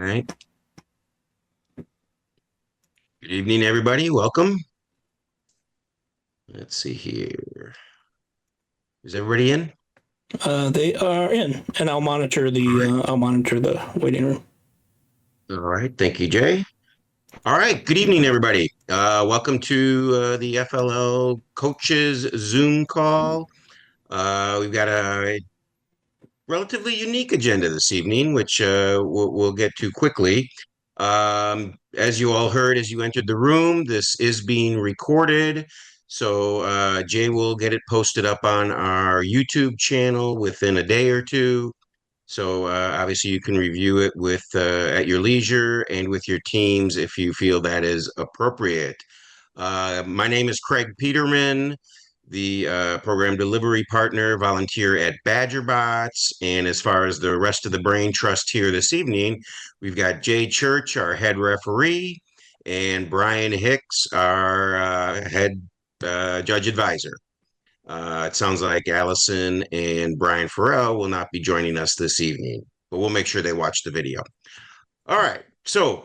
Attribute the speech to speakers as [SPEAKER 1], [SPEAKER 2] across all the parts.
[SPEAKER 1] right. Good evening, everybody. Welcome. Let's see here. Is everybody in?
[SPEAKER 2] They are in, and
[SPEAKER 1] All right.
[SPEAKER 2] I'll monitor the waiting room.
[SPEAKER 1] All right. Thank you, Jay. All right. Good evening, everybody. Welcome to the FLL Coaches Zoom call. We've got a relatively unique agenda this evening, which we'll get to quickly. As you all heard as you entered the room, this is being recorded. So Jay will get it posted up on our YouTube channel within a day or two. So obviously you can review it with at your leisure and with your teams if you feel that is appropriate. My name is Craig Peterman, the program delivery partner, volunteer at BadgerBots. And as far as the rest of the Brain Trust here this evening, we've got Jay Church, our head referee, and Brian Hicks, our head judge advisor. It sounds like Allison and Brian Farrell will not be joining us this evening, but we'll make sure they watch the video. All right. So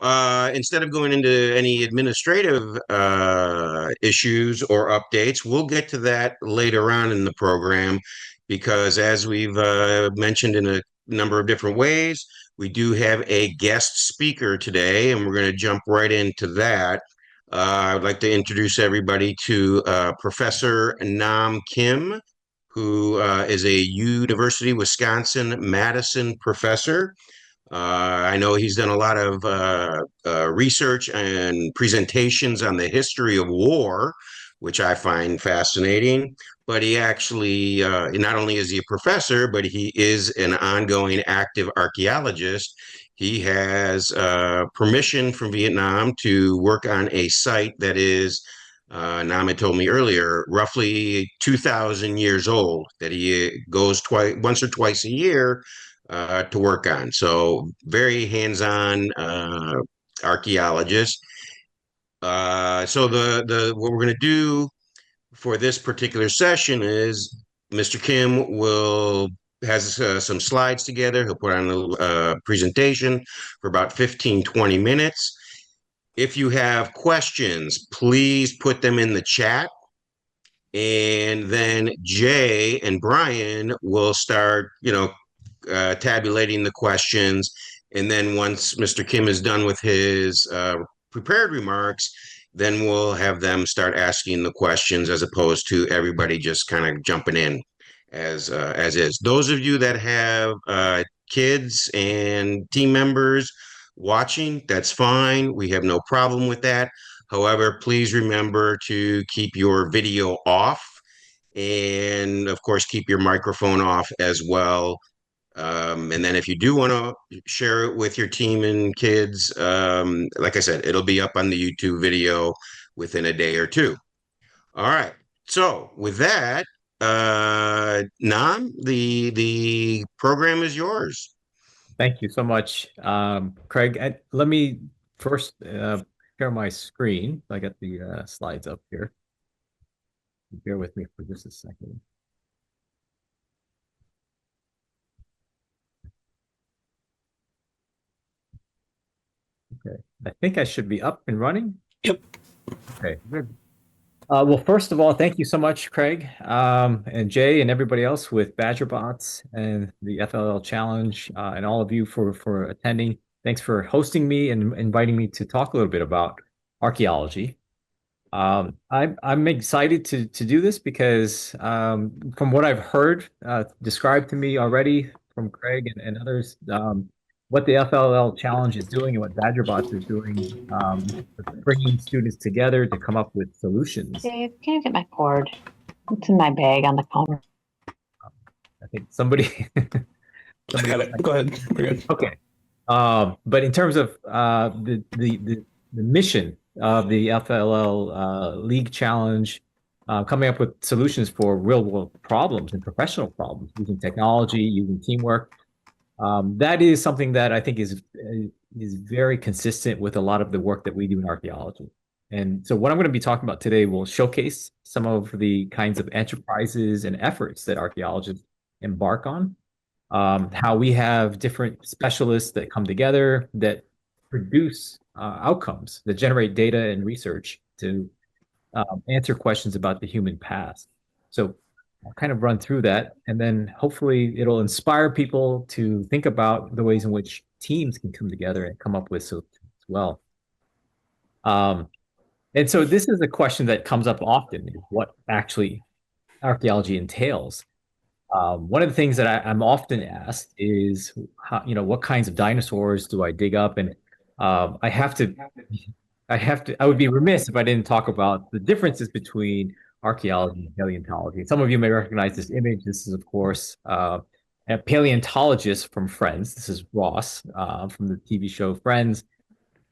[SPEAKER 1] instead of going into any administrative issues or updates, we'll get to that later on in the program because, as we've mentioned in a number of different ways, we do have a guest speaker today, and we're going to jump right into that. I'd like to introduce everybody to Professor Nam Kim, who is a University Wisconsin-Madison professor. I know he's done a lot of research and presentations on the history of war, which I find fascinating. But he actually, not only is he a professor, but he is an ongoing active archaeologist. He has permission from Vietnam to work on a site that is, Nam had told me earlier, roughly 2,000 years old, that he goes once or twice a year to work on. So very hands-on archaeologist. So the what we're going to do for this particular session is Mr. Kim will has some slides together. He'll put on a presentation for about 15-20 minutes. If you have questions, please put them in the chat. And then Jay and Brian will start, tabulating the questions. And then once Mr. Kim is done with his prepared remarks, then we'll have them start asking the questions as opposed to everybody just kind of jumping in as is. Those of you that have kids and team members watching, that's fine. We have no problem with that. However, please remember to keep your video off and, of course, keep your microphone off as well. And then if you do want to share it with your team and kids, like I said, it'll be up on the YouTube video within a day or two. All right. So with that, Nam, the program is yours.
[SPEAKER 3] Thank you so much, Craig. Let me first share my screen. I got the slides up here. Bear with me for just a second. Okay, I think I should be up and running.
[SPEAKER 2] Yep.
[SPEAKER 3] Okay, good. Well, first of all, thank you so much, Craig, and Jay, and everybody else with BadgerBots and the FLL Challenge, and all of you for attending. Thanks for hosting me and inviting me to talk a little bit about archaeology. I'm excited to do this because from what I've heard described to me already from Craig and others, what the FLL Challenge is doing and what BadgerBots is doing, bringing students together to come up with solutions.
[SPEAKER 4] Dave, can you get my cord? It's in my bag on the counter.
[SPEAKER 3] I think somebody.
[SPEAKER 2] I got it. Go ahead. We're good.
[SPEAKER 3] Okay. But in terms of the mission of the FLL League Challenge, coming up with solutions for real world problems and professional problems using technology, using teamwork. That is something that I think is very consistent with a lot of the work that we do in archaeology. And so what I'm going to be talking about today will showcase some of the kinds of enterprises and efforts that archaeologists embark on, how we have different specialists that come together that produce outcomes that generate data and research to answer questions about the human past. So I'll kind of run through that, and then hopefully it'll inspire people to think about the ways in which teams can come together and come up with solutions as well. And so this is a question that comes up often, is what actually archaeology entails. One of the things that I'm often asked is, what kinds of dinosaurs do I dig up? And I have to, I would be remiss if I didn't talk about the differences between archaeology and paleontology. Some of you may recognize this image. This is, of course, a paleontologist from Friends. This is Ross from the TV show Friends.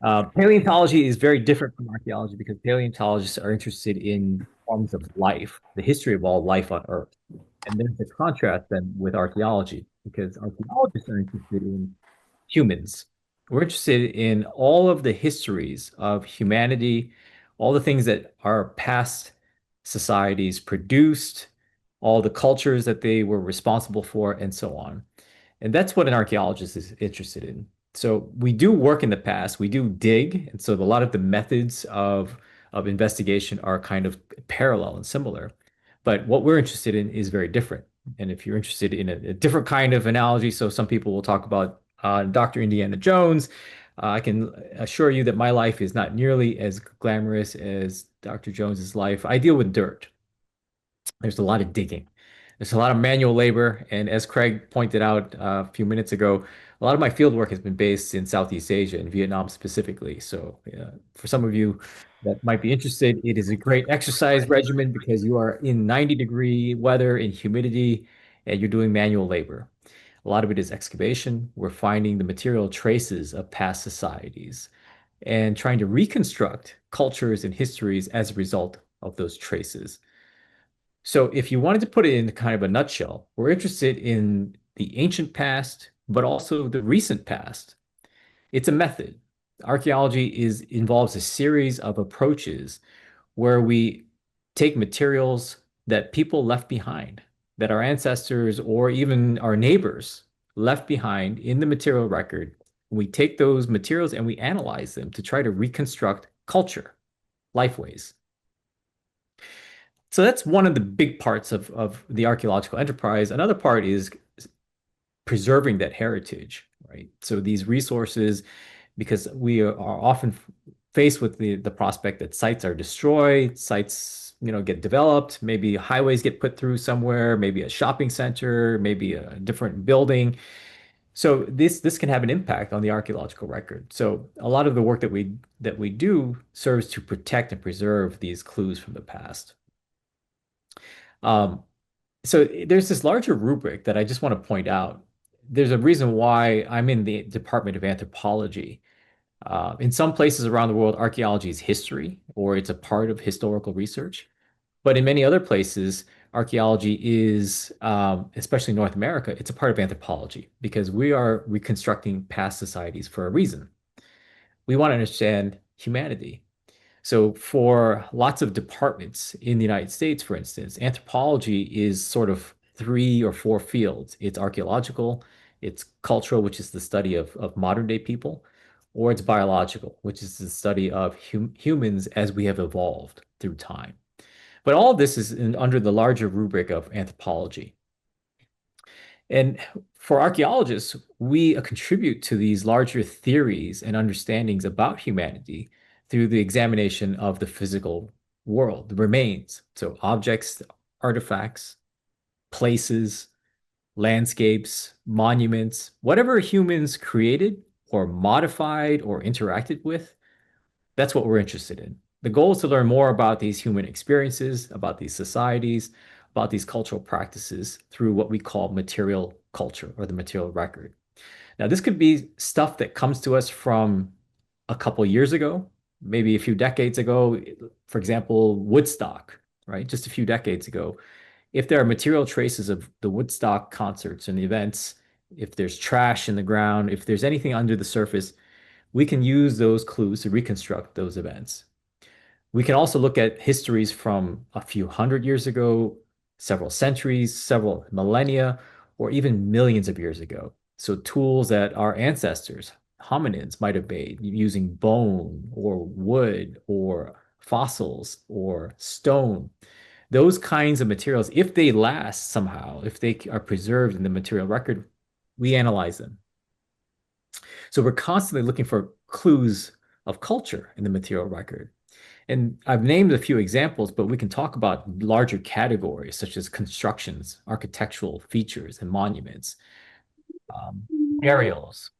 [SPEAKER 3] Paleontology is very different from archaeology because paleontologists are interested in forms of life, the history of all life on Earth. And there's a contrast then with archaeology because archaeologists are interested in humans. We're interested in all of the histories of humanity, all the things that our past societies produced, all the cultures that they were responsible for, and so on. And that's what an archaeologist is interested in. So we do work in the past, we do dig, and so a lot of the methods of investigation are kind of parallel and similar. But what we're interested in is very different. And if you're interested in a different kind of analogy, so some people will talk about Dr. Indiana Jones, I can assure you that my life is not nearly as glamorous as Dr. Jones's life. I deal with dirt. There's a lot of digging. There's a lot of manual labor. And as Craig pointed out a few minutes ago, a lot of my field work has been based in Southeast Asia and Vietnam specifically. So for some of you that might be interested, it is a great exercise regimen because you are in 90-degree weather, in humidity, and you're doing manual labor. A lot of it is excavation. We're finding the material traces of past societies and trying to reconstruct cultures and histories as a result of those traces. So if you wanted to put it in kind of a nutshell, we're interested in the ancient past, but also the recent past. It's a method. Archaeology involves a series of approaches where we take materials that people left behind, that our ancestors or even our neighbors left behind in the material record. We take those materials and we analyze them to try to reconstruct culture, lifeways. So that's one of the big parts of the archaeological enterprise. Another part is preserving that heritage, right? So these resources, because we are often faced with the prospect that sites are destroyed, sites, get developed, maybe highways get put through somewhere, maybe a shopping center, maybe a different building. So this can have an impact on the archaeological record. So a lot of the work that we do serves to protect and preserve these clues from the past. So there's this larger rubric that I just want to point out. There's a reason why I'm in the Department of Anthropology. In some places around the world, archaeology is history, or it's a part of historical research. But in many other places, archaeology is, especially North America, it's a part of anthropology because we are reconstructing past societies for a reason. We want to understand humanity. So for lots of departments in the United States, for instance, anthropology is sort of 3 or 4 fields. It's archaeological, it's cultural, which is the study of modern day people, or it's biological, which is the study of humans as we have evolved through time. But all of this is under the larger rubric of anthropology. And for archaeologists, we contribute to these larger theories and understandings about humanity through the examination of the physical world, the remains. So objects, artifacts, places, landscapes, monuments, whatever humans created or modified or interacted with, that's what we're interested in. The goal is to learn more about these human experiences, about these societies, about these cultural practices through what we call material culture or the material record. Now, this could be stuff that comes to us from a couple years ago, maybe a few decades ago. For example, Woodstock, right? Just a few decades ago. If there are material traces of the Woodstock concerts and events, if there's trash in the ground, if there's anything under the surface, we can use those clues to reconstruct those events. We can also look at histories from a few hundred years ago, several centuries, several millennia, or even millions of years ago. So tools that our ancestors hominids might have made using bone or wood or fossils or stone. Those kinds of materials, if they last somehow, if they are preserved in the material record, we analyze them. So we're constantly looking for clues of culture in the material record. And I've named a few examples, but we can talk about larger categories such as constructions, architectural features, and monuments, um, burials,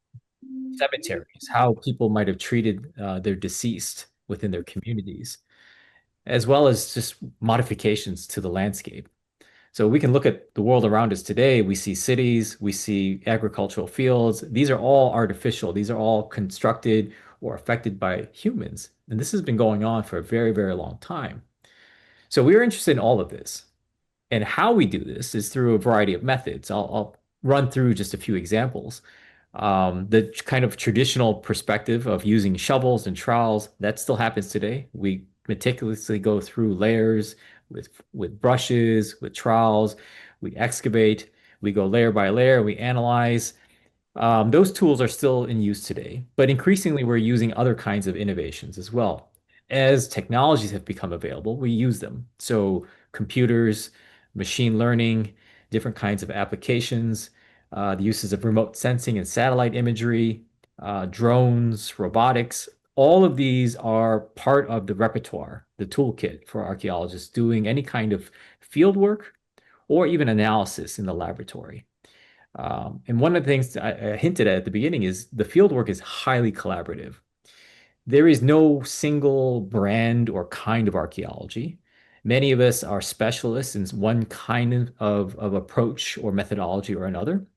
[SPEAKER 3] cemeteries, how people might have treated their deceased within their communities, as well as just modifications to the landscape. So we can look at the world around us today. We see cities, we see agricultural fields. These are all artificial. These are all constructed or affected by humans. And this has been going on for a very, very long time. So we're interested in all of this. And how we do this is through a variety of methods. I'll run through just a few examples. The kind of traditional perspective of using shovels and trowels, that still happens today. We meticulously go through layers with brushes, with trowels, we excavate, we go layer by layer, we analyze. Those tools are still in use today, but increasingly we're using other kinds of innovations as well. As technologies have become available, we use them. So computers, machine learning, different kinds of applications, the uses of remote sensing and satellite imagery, drones, robotics, all of these are part of the repertoire, the toolkit for archaeologists doing any kind of field work or even analysis in the laboratory. And one of the things I hinted at the beginning is the field work is highly collaborative. There is no single brand or kind of archaeology. Many of us are specialists in one kind of approach or methodology or another.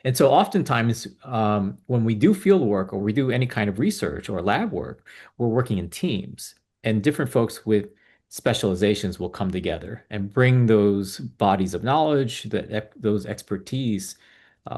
[SPEAKER 3] And so oftentimes, when we do field work or we do any kind of research or lab work, we're working in teams, and different folks with specializations will come together and bring those bodies of knowledge, those expertise,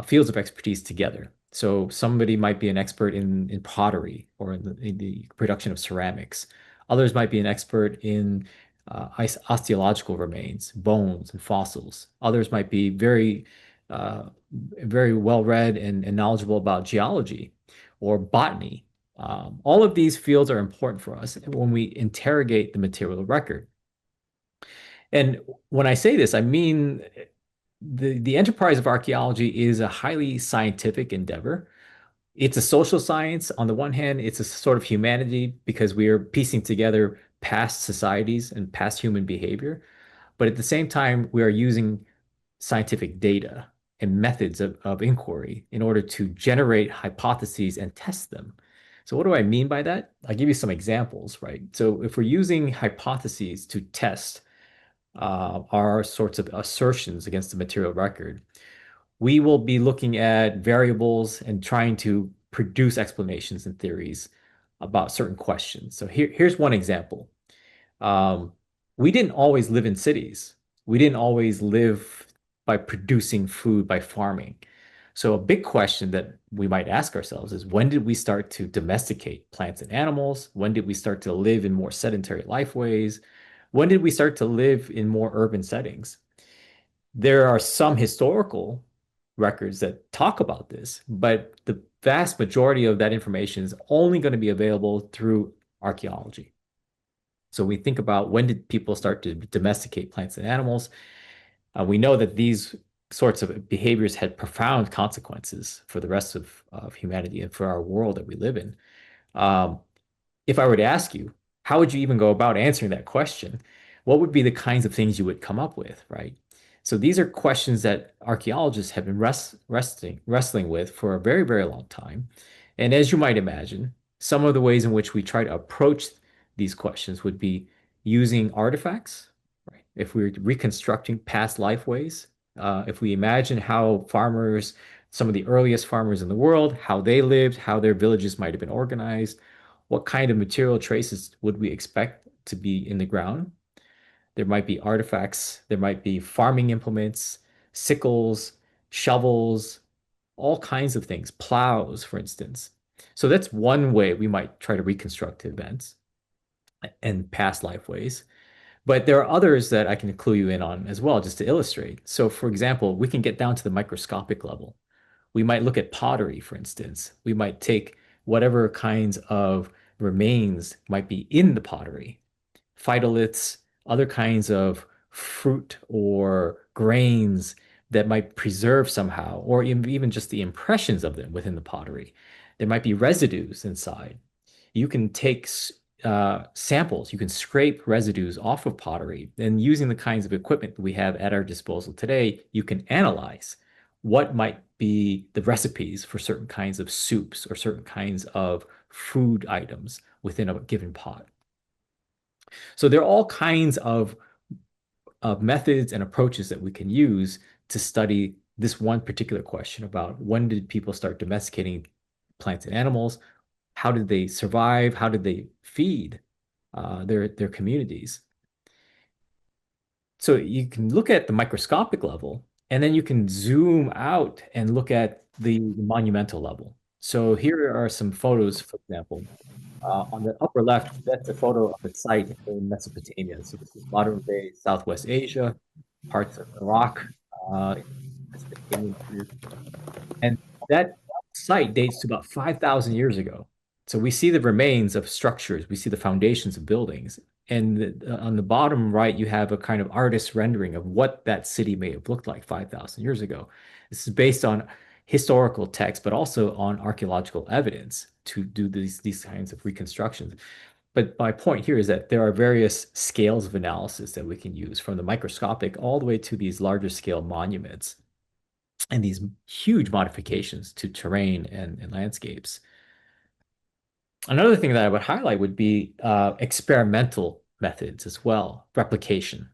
[SPEAKER 3] fields of expertise together. So somebody might be an expert in pottery or in the production of ceramics. Others might be an expert in osteological remains, bones, and fossils. Others might be very well read and knowledgeable about geology or botany. All of these fields are important for us when we interrogate the material record. And when I say this, I mean the enterprise of archaeology is a highly scientific endeavor. It's a social science. On the one hand, it's a sort of humanity because we are piecing together past societies and past human behavior. But at the same time, we are using scientific data and methods of inquiry in order to generate hypotheses and test them. So what do I mean by that? I'll give you some examples, right? So if we're using hypotheses to test our sorts of assertions against the material record, we will be looking at variables and trying to produce explanations and theories about certain questions. So here's one example. We didn't always live in cities. We didn't always live by producing food by farming. So a big question that we might ask ourselves is when did we start to domesticate plants and animals? When did we start to live in more sedentary life ways? When did we start to live in more urban settings? There are some historical records that talk about this, but the vast majority of that information is only going to be available through archaeology. So we think about when did people start to domesticate plants and animals? We know that these sorts of behaviors had profound consequences for the rest of humanity and for our world that we live in. If I were to ask you, how would you even go about answering that question? What would be the kinds of things you would come up with, right? So these are questions that archaeologists have been wrestling with for a very, very long time. And as you might imagine, some of the ways in which we try to approach these questions would be using artifacts, right? If we're reconstructing past lifeways, if we imagine how farmers, some of the earliest farmers in the world, how they lived, how their villages might have been organized, what kind of material traces would we expect to be in the ground? There might be artifacts, there might be farming implements, sickles, shovels, all kinds of things, plows, for instance. So that's one way we might try to reconstruct events and past lifeways. But there are others that I can clue you in on as well, just to illustrate. So, for example, we can get down to the microscopic level. We might look at pottery, for instance. We might take whatever kinds of remains might be in the pottery, phytoliths, other kinds of fruit or grains that might preserve somehow, or even just the impressions of them within the pottery. There might be residues inside. You can take samples, you can scrape residues off of pottery, and using the kinds of equipment that we have at our disposal today, you can analyze what might be the recipes for certain kinds of soups or certain kinds of food items within a given pot. So there are all kinds of methods and approaches that we can use to study this one particular question about when did people start domesticating plants and animals? How did they survive? How did they feed their communities? So you can look at the microscopic level, and then you can zoom out and look at the monumental level. So here are some photos, for example. On the upper left, that's a photo of a site in Mesopotamia. So this is modern-day Southwest Asia, parts of Iraq, Mesopotamian period. And that site dates to about 5,000 years ago. So we see the remains of structures, we see the foundations of buildings. And on the bottom right, you have a kind of artist rendering of what that city may have looked like 5,000 years ago. This is based on historical text, but also on archaeological evidence to do these kinds of reconstructions. But my point here is that there are various scales of analysis that we can use, from the microscopic all the way to these larger scale monuments and these huge modifications to terrain and landscapes. Another thing that I would highlight would be experimental methods as well, replication.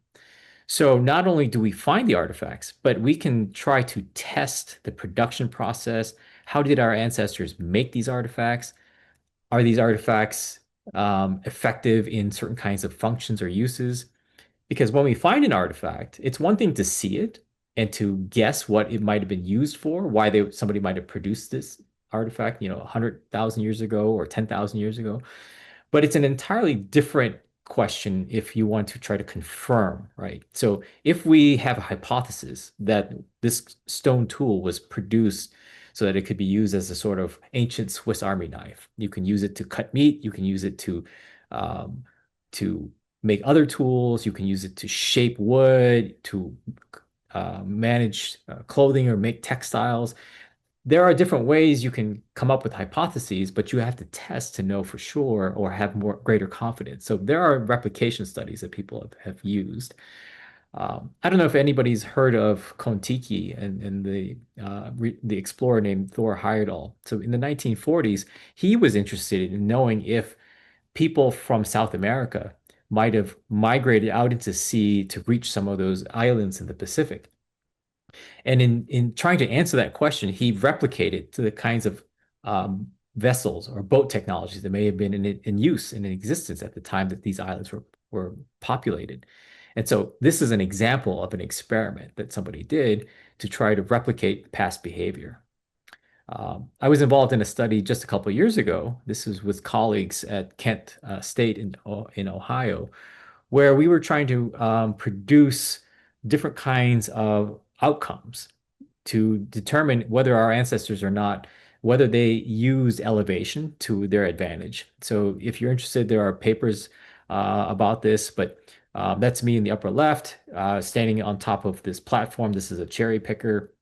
[SPEAKER 3] So not only do we find the artifacts, but we can try to test the production process. How did our ancestors make these artifacts? Are these artifacts effective in certain kinds of functions or uses? Because when we find an artifact, it's one thing to see it and to guess what it might have been used for, why somebody might have produced this artifact, 100,000 years ago or 10,000 years ago. But it's an entirely different question if you want to try to confirm, right? So if we have a hypothesis that this stone tool was produced so that it could be used as a sort of ancient Swiss Army knife, you can use it to cut meat, you can use it to make other tools, you can use it to shape wood, to manage clothing or make textiles. There are different ways you can come up with hypotheses, but you have to test to know for sure or have greater confidence. So there are replication studies that people have used. I don't know if anybody's heard of Kon-Tiki and the explorer named Thor Heyerdahl. So in the 1940s, he was interested in knowing if people from South America might have migrated out into sea to reach some of those islands in the Pacific. And in trying to answer that question, he replicated to the kinds of vessels or boat technologies that may have been in use and in existence at the time that these islands were populated. And so this is an example of an experiment that somebody did to try to replicate past behavior. I was involved in a study just a couple of years ago. This was with colleagues at Kent State in Ohio, where we were trying to produce different kinds of outcomes to determine whether our ancestors or not, whether they used elevation to their advantage. So if you're interested, there are papers about this, but that's me in the upper left, standing on top of this platform. This is a cherry picker,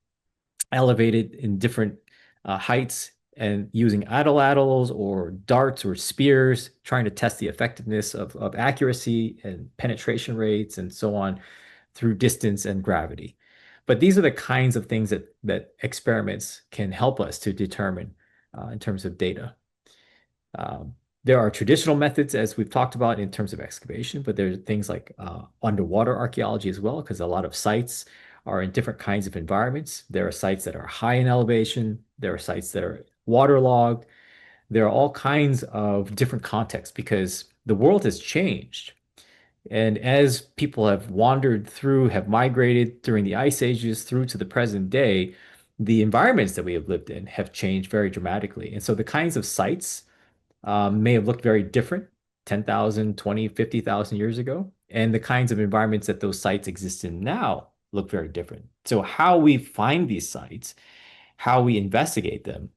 [SPEAKER 3] elevated in different heights and using atlatls or darts or spears, trying to test the effectiveness of accuracy and penetration rates and so on through distance and gravity. But these are the kinds of things that experiments can help us to determine in terms of data. There are traditional methods, as we've talked about, in terms of excavation, but there's things like underwater archaeology as well, because a lot of sites are in different kinds of environments. There are sites that are high in elevation. There are sites that are waterlogged. There are all kinds of different contexts because the world has changed. And as people have wandered through, have migrated during the ice ages through to the present day, the environments that we have lived in have changed very dramatically. And so the kinds of sites may have looked very different 10,000, 20, 50,000 years ago. And the kinds of environments that those sites exist in now look very different. So how we find these sites how we investigate them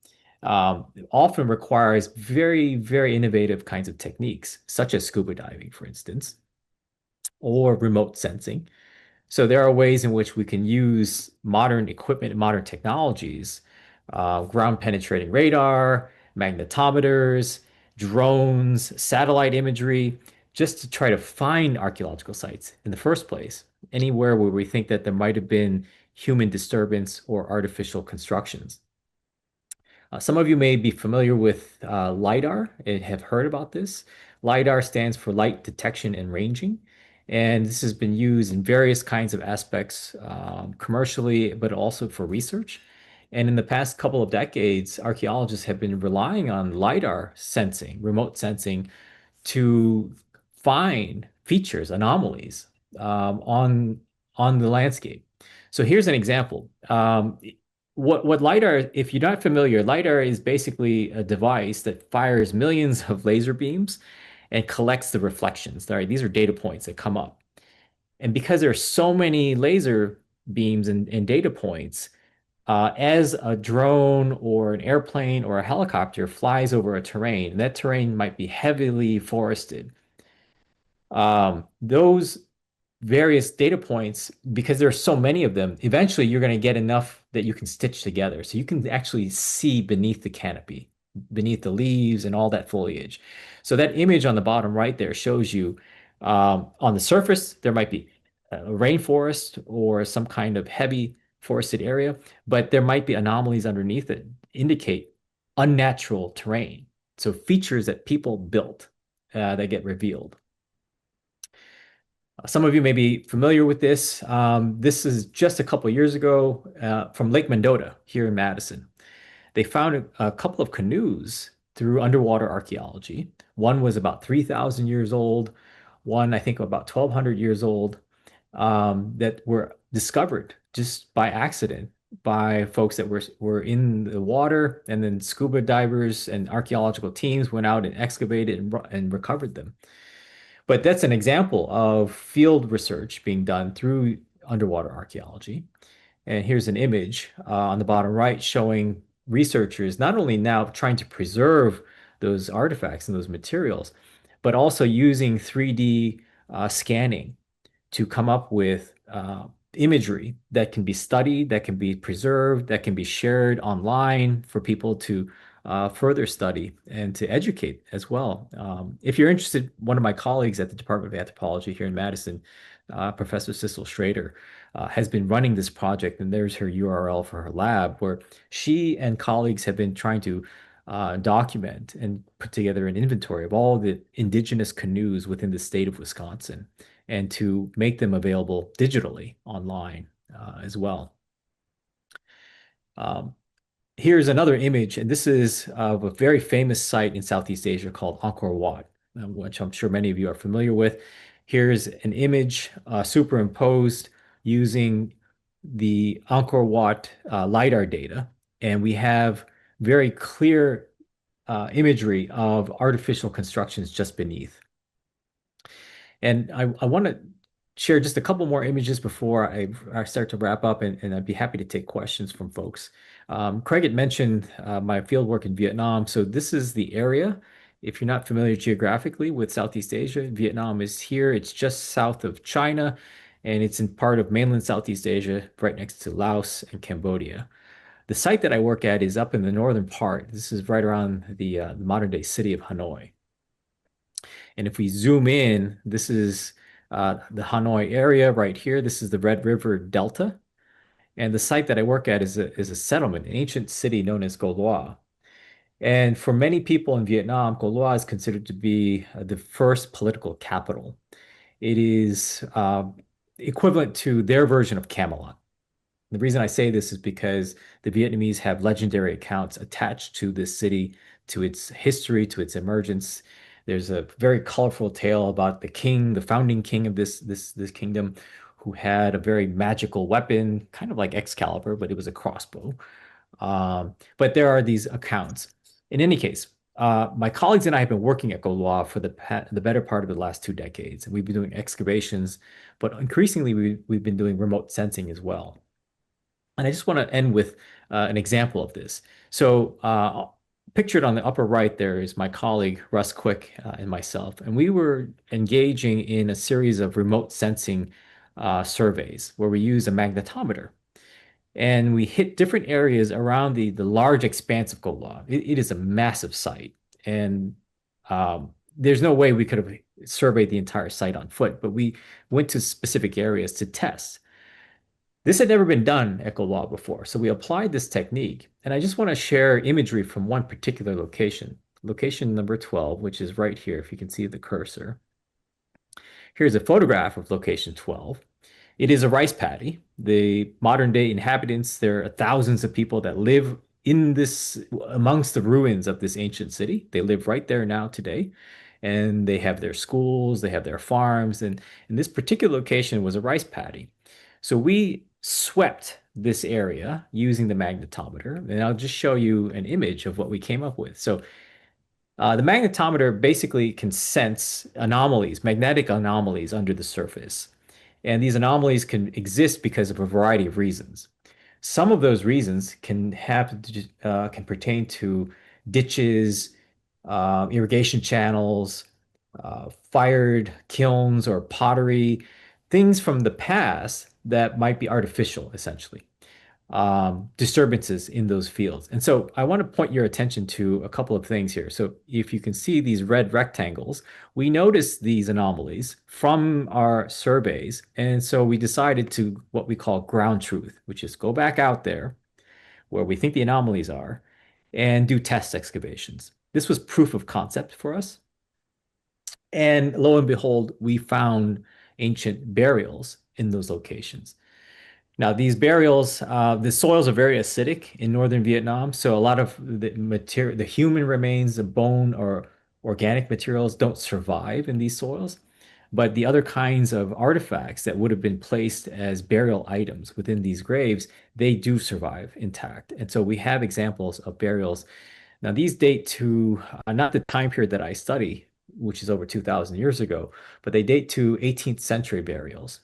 [SPEAKER 3] often requires very, very innovative kinds of techniques, such as scuba diving, for instance, or remote sensing. So there are ways in which we can use modern equipment and modern technologies, ground penetrating radar, magnetometers, drones, satellite imagery, just to try to find archaeological sites in the first place, anywhere where we think that there might have been human disturbance or artificial constructions. Some of you may be familiar with LiDAR and have heard about this. LiDAR stands for light detection and ranging. And this has been used in various kinds of aspects commercially, but also for research. And in the past couple of decades, archaeologists have been relying on LiDAR sensing, remote sensing, to find features, anomalies on the landscape. So here's an example. What LiDAR, if you're not familiar, LiDAR is basically a device that fires millions of laser beams and collects the reflections. All right, these are data points that come up. And because there are so many laser beams and data points, as a drone or an airplane or a helicopter flies over a terrain, that terrain might be heavily forested. Those various data points, because there are so many of them, eventually you're going to get enough that you can stitch together. So you can actually see beneath the canopy, beneath the leaves and all that foliage. So that image on the bottom right there shows you on the surface, there might be a rainforest or some kind of heavy forested area, but there might be anomalies underneath that indicate unnatural terrain. So features that people built that get revealed. Some of you may be familiar with this. This is just a couple of years ago from Lake Mendota here in Madison. They found a couple of canoes through underwater archaeology. One was about 3,000 years old, one I think about 1,200 years old, that were discovered just by accident by folks that were in the water, and then scuba divers and archaeological teams went out and excavated and recovered them. But that's an example of field research being done through underwater archaeology. And here's an image on the bottom right showing researchers not only now trying to preserve those artifacts and those materials, but also using 3D scanning to come up with imagery that can be studied, that can be preserved, that can be shared online for people to further study and to educate as well. If you're interested, one of my colleagues at the Department of Anthropology here in Madison, Professor Sissel Schrader, has been running this project, and there's her URL for her lab, where she and colleagues have been trying to document and put together an inventory of all the indigenous canoes within the state of Wisconsin, and to make them available digitally online as well. Here's another image, and this is of a very famous site in Southeast Asia called Angkor Wat, which I'm sure many of you are familiar with. Here's an image superimposed using the Angkor Wat LiDAR data, and we have very clear imagery of artificial constructions just beneath. And I want to share just a couple more images before I start to wrap up, and I'd be happy to take questions from folks. Craig had mentioned my field work in Vietnam. So this is the area. If you're not familiar geographically with Southeast Asia, Vietnam is here. It's just south of China, and it's in part of mainland Southeast Asia, right next to Laos and Cambodia. The site that I work at is up in the northern part. This is right around the modern day city of Hanoi. And if we zoom in, this is the Hanoi area right here. This is the Red River Delta. And the site that I work at is a settlement, an ancient city known as Go Loa. And for many people in Vietnam, Go Loa is considered to be the first political capital. It is equivalent to their version of Camelot. The reason I say this is because the Vietnamese have legendary accounts attached to this city, to its history, to its emergence. There's a very colorful tale about the king, the founding king of this kingdom, who had a very magical weapon, kind of like Excalibur, but it was a crossbow. But there are these accounts. In any case, my colleagues and I have been working at Go Loa for the better part of the last 2 decades. And we've been doing excavations, but increasingly we've been doing remote sensing as well. And I just want to end with an example of this. So pictured on the upper right there is my colleague Russ Quick and myself, and we were engaging in a series of remote sensing surveys where we use a magnetometer. And we hit different areas around the large expanse of Golan. It is a massive site, and there's no way we could have surveyed the entire site on foot, but we went to specific areas to test. This had never been done at Golan before, so we applied this technique. And I just want to share imagery from one particular location, location number 12, which is right here, if you can see the cursor. Here's a photograph of location 12. It is a rice paddy. The modern day inhabitants, there are thousands of people that live in this, amongst the ruins of this ancient city. They live right there now today. And they have their schools, they have their farms. And in this particular location was a rice paddy. So we swept this area using the magnetometer. And I'll just show you an image of what we came up with. So the magnetometer basically can sense anomalies, magnetic anomalies under the surface. And these anomalies can exist because of a variety of reasons. Some of those reasons can pertain to ditches, irrigation channels, fired kilns or pottery, things from the past that might be artificial, essentially, disturbances in those fields. And so I want to point your attention to a couple of things here. So if you can see these red rectangles, we noticed these anomalies from our surveys. And so we decided to what we call ground truth, which is go back out there where we think the anomalies are and do test excavations. This was proof of concept for us. And lo and behold, we found ancient burials in those locations. Now, these burials, the soils are very acidic in northern Vietnam, so a lot of the material, the human remains, the bone or organic materials don't survive in these soils. But the other kinds of artifacts that would have been placed as burial items within these graves, they do survive intact. And so we have examples of burials. Now, these date to not the time period that I study, which is over 2,000 years ago, but they date to 18th century burials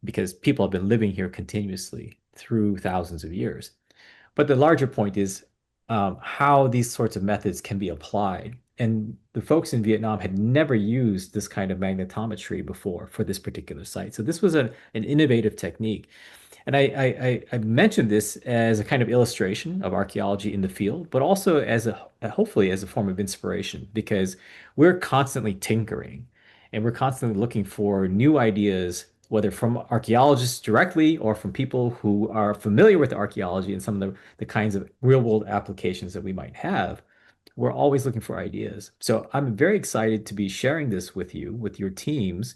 [SPEAKER 3] because people have been living here continuously through thousands of years. But the larger point is how these sorts of methods can be applied. And the folks in Vietnam had never used this kind of magnetometry before for this particular site. So this was an innovative technique. And I mentioned this as a kind of illustration of archaeology in the field, but also as hopefully as a form of inspiration, because we're constantly tinkering and we're constantly looking for new ideas, whether from archaeologists directly or from people who are familiar with archaeology and some of the kinds of real world applications that we might have. We're always looking for ideas. So I'm very excited to be sharing this with you, with your teams.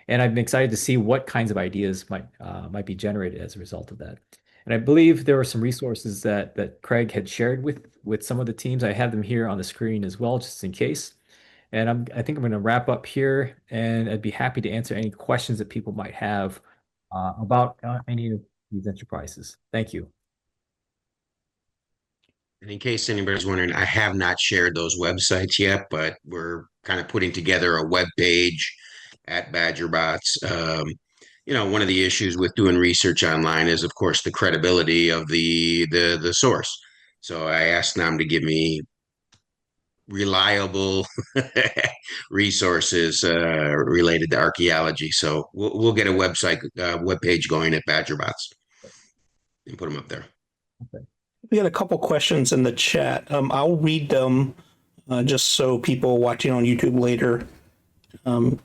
[SPEAKER 3] And I'm excited to see what kinds of ideas might be generated as a result of that. And I believe there were some resources that Craig had shared with some of the teams. I have them here on the screen as well, just in case. And I think I'm going to wrap up here, and I'd be happy to answer any questions that people might have about any of these enterprises. Thank you.
[SPEAKER 1] And in case anybody's wondering, I have not shared those websites yet, but we're kind of putting together a web page at BadgerBots. One of the issues with doing research online is, of course, the credibility of the source. So I asked them to give me reliable resources related to archaeology. So we'll get a web page going at BadgerBots and put them up there.
[SPEAKER 3] Okay.
[SPEAKER 2] We got a couple questions in the chat. I'll read them just so people watching on YouTube later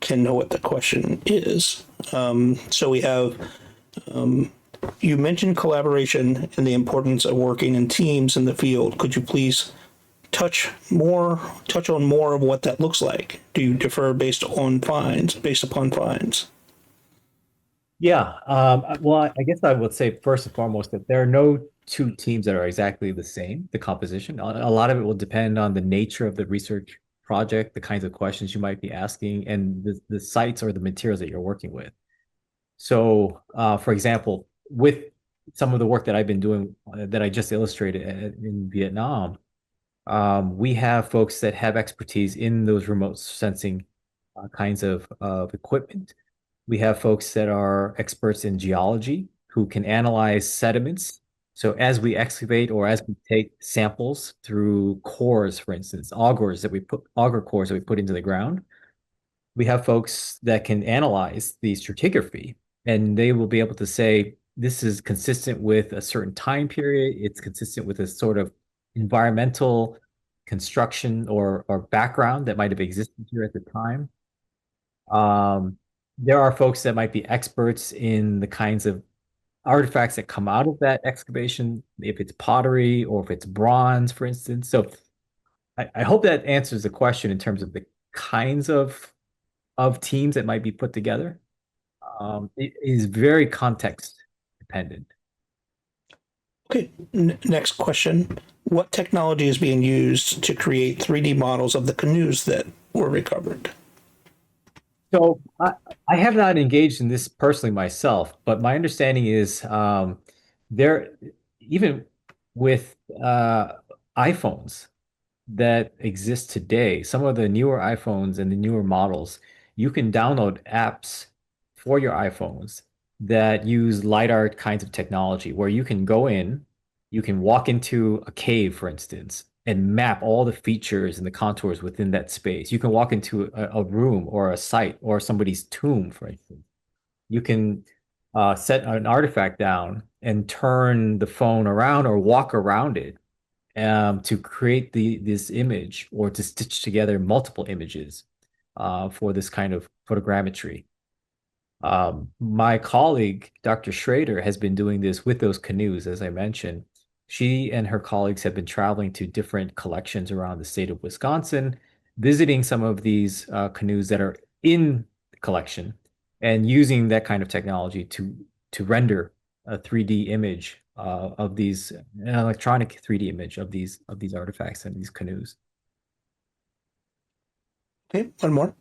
[SPEAKER 2] can know what the question is. So we have, you mentioned collaboration and the importance of working in teams in the field. Could you please touch on more of what that looks like? Do you differ based upon finds?
[SPEAKER 3] Yeah. Well, I guess I would say first and foremost that there are no two teams that are exactly the same, the composition. A lot of it will depend on the nature of the research project, the kinds of questions you might be asking, and the sites or the materials that you're working with. So, for example, with some of the work that I've been doing that I just illustrated in Vietnam, we have folks that have expertise in those remote sensing kinds of equipment. We have folks that are experts in geology who can analyze sediments So as we excavate or as we take samples through cores, for instance, auger cores that we put into the ground, we have folks that can analyze the stratigraphy and they will be able to say this is consistent with a certain time period, it's consistent with a sort of environmental construction or background that might have existed here at the time. There are folks that might be experts in the kinds of artifacts that come out of that excavation, if it's pottery or if it's bronze, for instance. So I hope that answers the question in terms of the kinds of teams that might be put together. It is very context dependent.
[SPEAKER 2] Okay, next question. What technology is being used to create 3D models of the canoes that were recovered?
[SPEAKER 3] So I have not engaged in this personally myself, but my understanding is there, even with iPhones that exist today, some of the newer iPhones and the newer models, you can download apps for your iPhones that use LiDAR kinds of technology where you can go in, you can walk into a cave, for instance, and map all the features and the contours within that space. You can walk into a room or a site or somebody's tomb, for instance. You can set an artifact down and turn the phone around or walk around it to create this image or to stitch together multiple images for this kind of photogrammetry. My colleague, Dr. Schrader, has been doing this with those canoes, as I mentioned. She and her colleagues have been traveling to different collections around the state of Wisconsin, visiting some of these canoes that are in the collection and using that kind of technology to render a 3D image of these, an electronic 3D image of these artifacts and these canoes.
[SPEAKER 2] Okay, one more.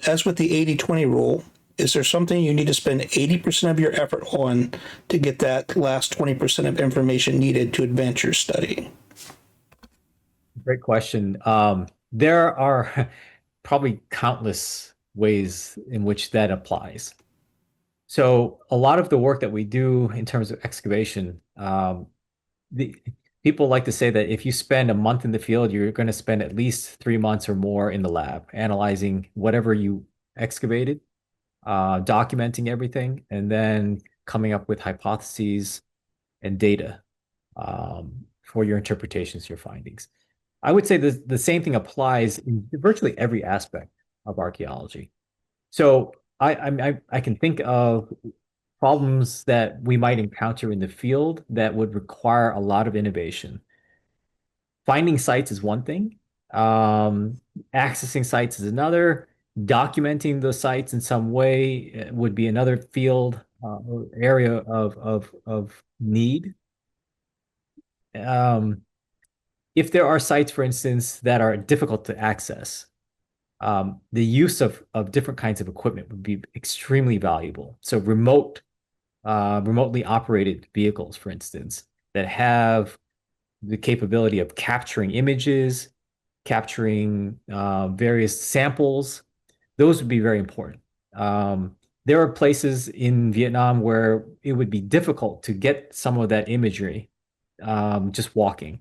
[SPEAKER 2] As with the 80-20 rule, is there something you need to spend 80% of your effort on to get that last 20% of information needed to advance your study?
[SPEAKER 3] Great question. There are probably countless ways in which that applies. So a lot of the work that we do in terms of excavation, the people like to say that if you spend a month in the field, you're going to spend at least 3 months or more in the lab analyzing whatever you excavated, documenting everything, and then coming up with hypotheses and data for your interpretations, your findings. I would say the same thing applies in virtually every aspect of archaeology. So I can think of problems that we might encounter in the field that would require a lot of innovation. Finding sites is one thing. Accessing sites is another. Documenting the sites in some way would be another field or area of need. If there are sites, for instance, that are difficult to access, the use of different kinds of equipment would be extremely valuable. So remotely operated vehicles, for instance, that have the capability of capturing images, capturing various samples, those would be very important. There are places in Vietnam where it would be difficult to get some of that imagery just walking.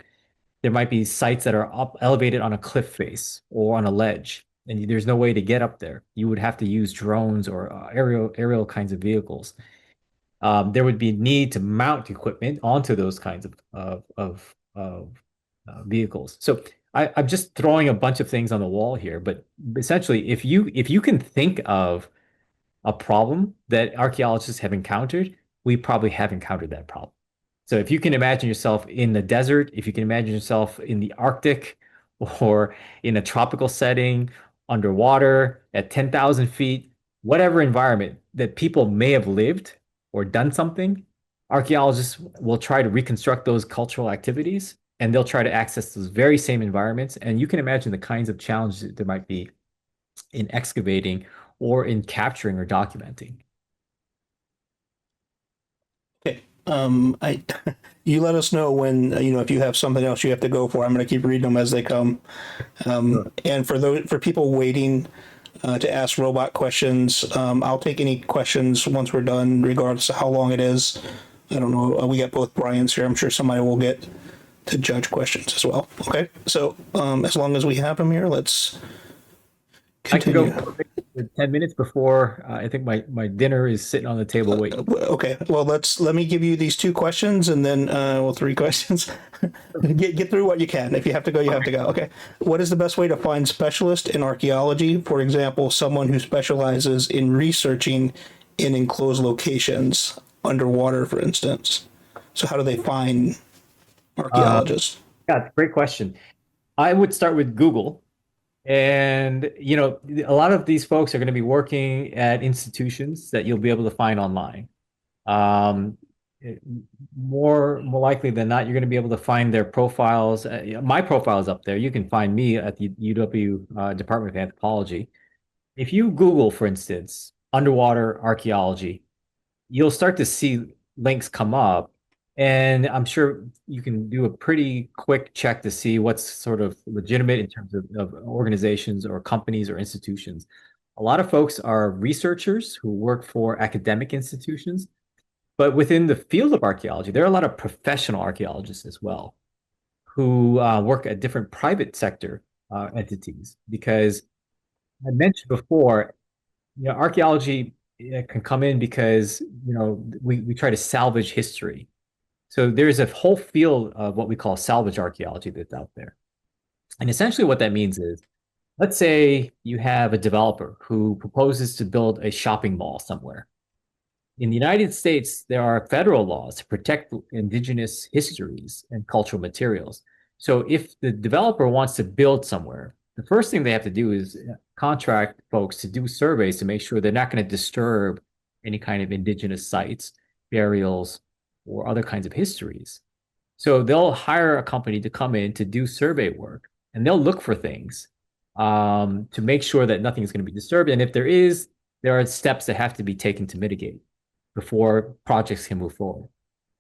[SPEAKER 3] There might be sites that are up elevated on a cliff face or on a ledge, and there's no way to get up there. You would have to use drones or aerial kinds of vehicles. There would be need to mount equipment onto those kinds of vehicles. So I'm just throwing a bunch of things on the wall here, but essentially, if you can think of a problem that archaeologists have encountered, we probably have encountered that problem. So if you can imagine yourself in the desert, if you can imagine yourself in the Arctic or in a tropical setting, underwater at 10,000 feet, whatever environment that people may have lived or done something, archaeologists will try to reconstruct those cultural activities and they'll try to access those very same environments. And you can imagine the kinds of challenges that there might be in excavating or in capturing or documenting.
[SPEAKER 2] Okay. You let us know when, if you have something else you have to go for. I'm going to keep reading them as they come.
[SPEAKER 3] Sure.
[SPEAKER 2] And for people waiting to ask robot questions, I'll take any questions once we're done, regardless of how long it is. I don't know. We got both Brian's here. I'm sure somebody will get to judge questions as well. Okay. So as long as we have him here, let's continue.
[SPEAKER 3] I can go for 10 minutes before I think my dinner is sitting on the table waiting.
[SPEAKER 2] Okay. Well, let me give you these two questions and then three questions. Get through what you can. If you have to go, you have to go. Okay. What is the best way to find specialists in archaeology? For example, someone who specializes in researching in enclosed locations underwater, for instance. So how do they find archaeologists?
[SPEAKER 3] Yeah, great question. I would start with Google. And, a lot of these folks are going to be working at institutions that you'll be able to find online. Um, more likely than not, you're going to be able to find their profiles. My profile is up there. You can find me at the UW Department of Anthropology. If you Google, for instance, underwater archaeology, you'll start to see links come up. And I'm sure you can do a pretty quick check to see what's sort of legitimate in terms of organizations or companies or institutions. A lot of folks are researchers who work for academic institutions, but within the field of archaeology, there are a lot of professional archaeologists as well who work at different private sector entities. Because I mentioned before, archaeology can come in because we try to salvage history. So there's a whole field of what we call salvage archaeology that's out there. And essentially what that means is, let's say you have a developer who proposes to build a shopping mall somewhere. In the United States, there are federal laws to protect indigenous histories and cultural materials. So if the developer wants to build somewhere, the first thing they have to do is contract folks to do surveys to make sure they're not going to disturb any kind of indigenous sites, burials, or other kinds of histories. So they'll hire a company to come in to do survey work, and they'll look for things to make sure that nothing is going to be disturbed. And if there is, there are steps that have to be taken to mitigate before projects can move forward.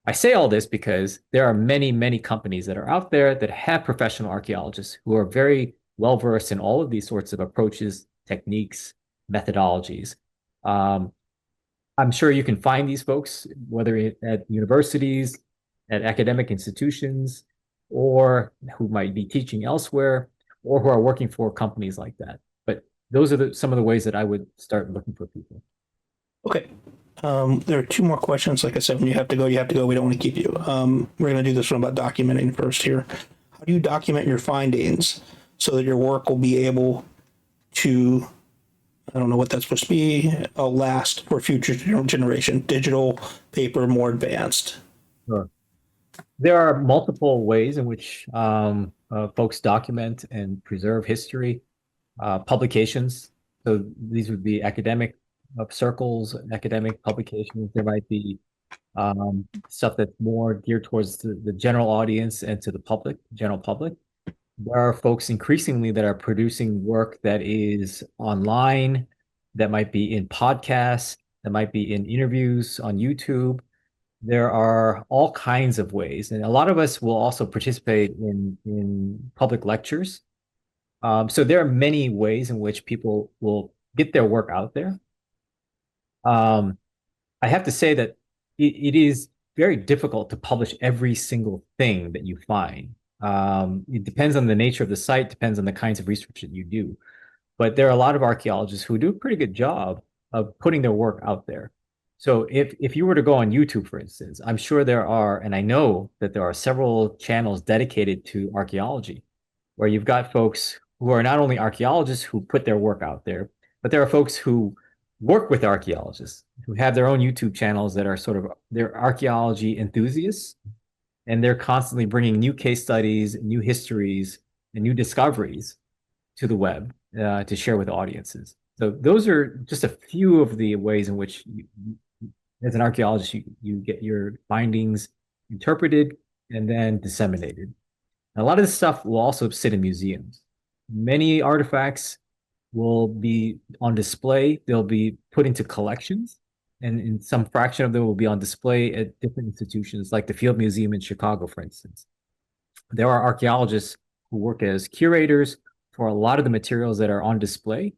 [SPEAKER 3] I say all this because there are many, many companies that are out there that have professional archaeologists who are very well versed in all of these sorts of approaches, techniques, methodologies. I'm sure you can find these folks, whether at universities, at academic institutions, or who might be teaching elsewhere, or who are working for companies like that. But those are some of the ways that I would start looking for people.
[SPEAKER 2] Okay. There are two more questions. Like I said, when you have to go, you have to go. We don't want to keep you. We're going to do this one about documenting first here. How do you document your findings so that your work will be able to, I don't know what that's supposed to be, last for future generation, digital, paper, more advanced?
[SPEAKER 3] Sure. There are multiple ways in which folks document and preserve history. Publications. So these would be academic circles, academic publications. There might be stuff that's more geared towards the general audience and to the public, general public. There are folks increasingly that are producing work that is online, that might be in podcasts, that might be in interviews on YouTube. There are all kinds of ways. And a lot of us will also participate in public lectures. So there are many ways in which people will get their work out there. I have to say that it is very difficult to publish every single thing that you find. It depends on the nature of the site, depends on the kinds of research that you do. But there are a lot of archaeologists who do a pretty good job of putting their work out there. So if you were to go on YouTube, for instance, I'm sure there are, and I know that there are several channels dedicated to archaeology, where you've got folks who are not only archaeologists who put their work out there, but there are folks who work with archaeologists who have their own YouTube channels that are they're archaeology enthusiasts, and they're constantly bringing new case studies, new histories, and new discoveries to the web to share with audiences. So those are just a few of the ways in which as an archaeologist, you get your findings interpreted and then disseminated. And a lot of this stuff will also sit in museums. Many artifacts will be on display. They'll be put into collections, and in some fraction of them will be on display at different institutions, like the Field Museum in Chicago, for instance. There are archaeologists who work as curators for a lot of the materials that are on display.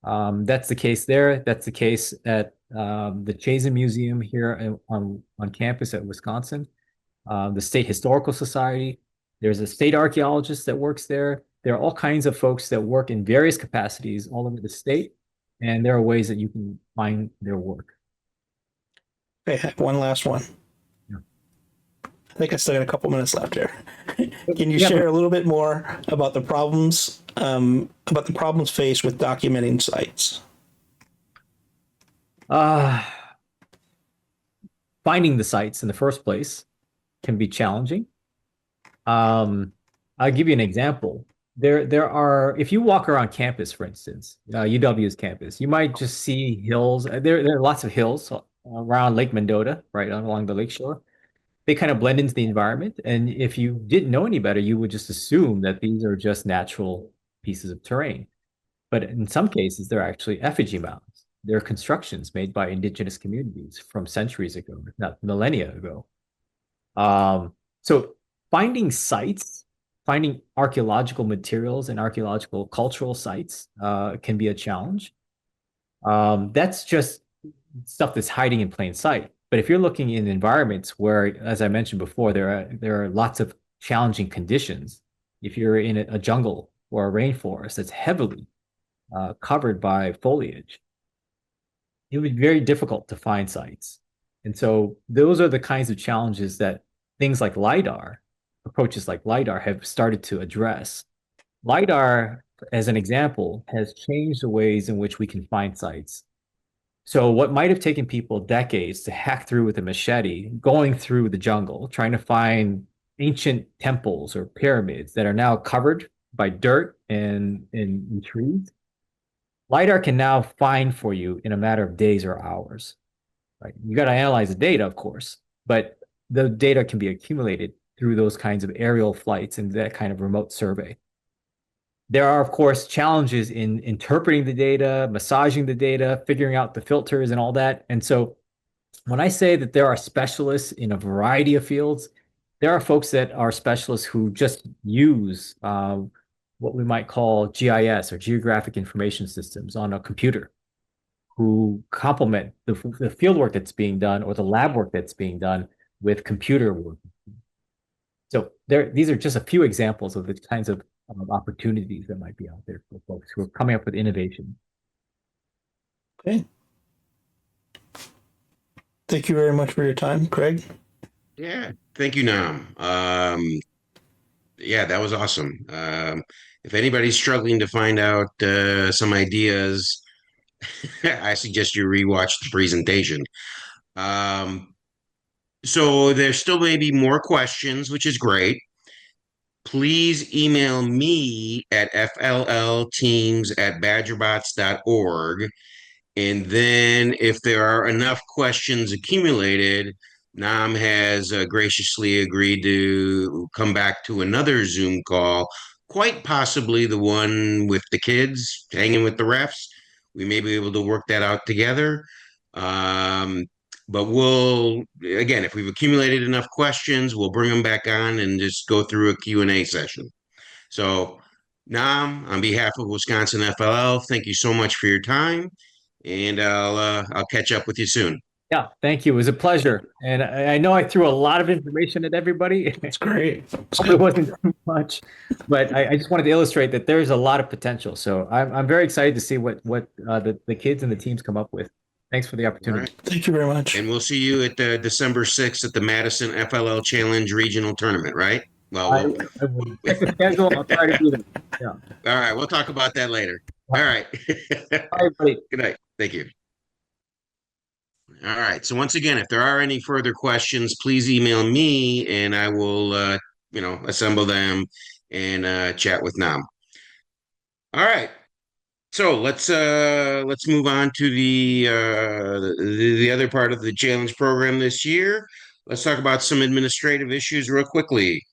[SPEAKER 3] That's the case there. That's the case at the Chazen Museum here on campus at Wisconsin, the State Historical Society. There's a state archaeologist that works there. There are all kinds of folks that work in various capacities all over the state, and there are ways that you can find their work.
[SPEAKER 2] Okay, I have one last one.
[SPEAKER 3] Yeah.
[SPEAKER 2] I think I still got a couple minutes left here. Can you
[SPEAKER 3] Yeah,
[SPEAKER 2] share a little bit more about the problems faced with documenting sites?
[SPEAKER 3] Finding the sites in the first place can be challenging. I'll give you an example. There are, if you walk around campus, for instance, UW's campus, you might just see hills. There are lots of hills around Lake Mendota, right along the lakeshore. They kind of blend into the environment. And if you didn't know any better, you would just assume that these are just natural pieces of terrain. But in some cases, they're actually effigy mounds. They're constructions made by indigenous communities from centuries ago, if not millennia ago. So finding sites, finding archaeological materials and archaeological cultural sites can be a challenge. That's just stuff that's hiding in plain sight. But if you're looking in environments where, as I mentioned before, there are lots of challenging conditions. If you're in a jungle or a rainforest that's heavily covered by foliage, it would be very difficult to find sites. And so those are the kinds of challenges that things like LiDAR, approaches like LiDAR have started to address. LiDAR, as an example, has changed the ways in which we can find sites. So what might have taken people decades to hack through with a machete, going through the jungle, trying to find ancient temples or pyramids that are now covered by dirt and trees, LiDAR can now find for you in a matter of days or hours. Right? You got to analyze the data, of course, but the data can be accumulated through those kinds of aerial flights and that kind of remote survey. There are, of course, challenges in interpreting the data, massaging the data, figuring out the filters and all that. And so when I say that there are specialists in a variety of fields, there are folks that are specialists who just use what we might call GIS or geographic information systems on a computer, who complement the field work that's being done or the lab work that's being done with computer work. So these are just a few examples of the kinds of opportunities that might be out there for folks who are coming up with innovation.
[SPEAKER 2] Okay. Thank you very much for your time, Craig.
[SPEAKER 1] Yeah, thank you, Nam. Yeah, that was awesome. If anybody's struggling to find out some ideas, I suggest you rewatch the presentation. So there still may be more questions, which is great. Please email me at fllteams@badgerbots.org. And then if there are enough questions accumulated, Nam has graciously agreed to come back to another Zoom call, quite possibly the one with the kids hanging with the refs. We may be able to work that out together. But we'll, again, if we've accumulated enough questions, we'll bring them back on and just go through a Q&A session. So, Nam, on behalf of Wisconsin FLL, thank you so much for your time, and I'll catch up with you soon.
[SPEAKER 3] Yeah, thank you. It was a pleasure. And I know I threw a lot of information at everybody.
[SPEAKER 2] It's great.
[SPEAKER 3] It wasn't too much, but I just wanted to illustrate that there's a lot of potential. So I'm very excited to see what the kids and the teams come up with. Thanks for the opportunity.
[SPEAKER 1] Right.
[SPEAKER 2] Thank you very much.
[SPEAKER 1] And we'll see you at December 6th at the Madison FLL Challenge Regional Tournament, right? Well,
[SPEAKER 3] I will check the schedule. I'll try to do that. Yeah.
[SPEAKER 1] all right, we'll talk about that later. All right.
[SPEAKER 3] All right, buddy.
[SPEAKER 1] Good night. Thank you. All right. So once again, if there are any further questions, please email me and I will, assemble them and chat with Nam. All right. So let's move on to the other part of the challenge program this year. Let's talk about some administrative issues real quickly.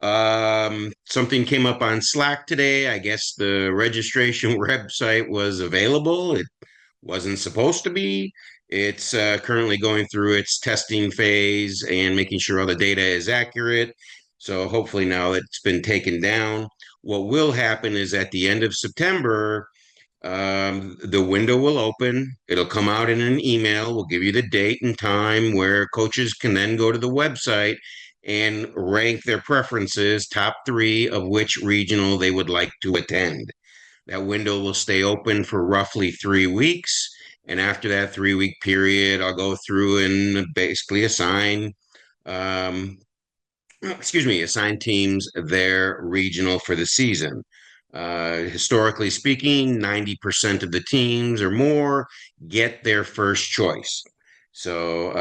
[SPEAKER 1] Something came up on Slack today. I guess the registration website was available. It wasn't supposed to be. It's currently going through its testing phase and making sure all the data is accurate. So hopefully now it's been taken down. What will happen is at the end of September, The window will open. It'll come out in an email. We'll give you the date and time where coaches can then go to the website and rank their preferences, top three of which regional they would like to attend. That window will stay open for roughly 3 weeks. And after that 3 week period, I'll go through and basically um, assign teams their regional for the season. Historically speaking, 90% of the teams or more get their first choice. So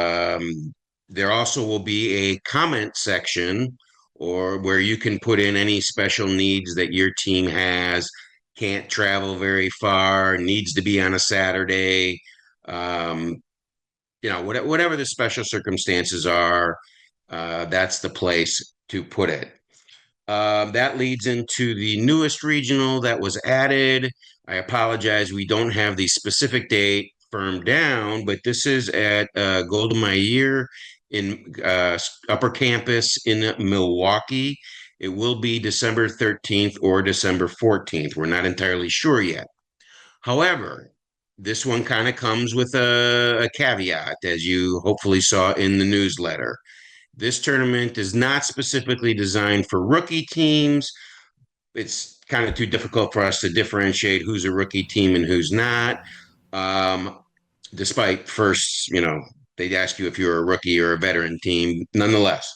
[SPEAKER 1] there also will be a comment section or where you can put in any special needs that your team has, can't travel very far, needs to be on a Saturday, um, whatever the special circumstances are, that's the place to put it. That leads into the newest regional that was added. I apologize, we don't have the specific date firmed down, but this is at Golda Meir in Upper Campus in Milwaukee. It will be December 13th or December 14th. We're not entirely sure yet. However, this one kind of comes with a caveat, as you hopefully saw in the newsletter. This tournament is not specifically designed for rookie teams. It's kind of too difficult for us to differentiate who's a rookie team and who's not. Um, Despite first, they'd ask you if you're a rookie or a veteran team. Nonetheless,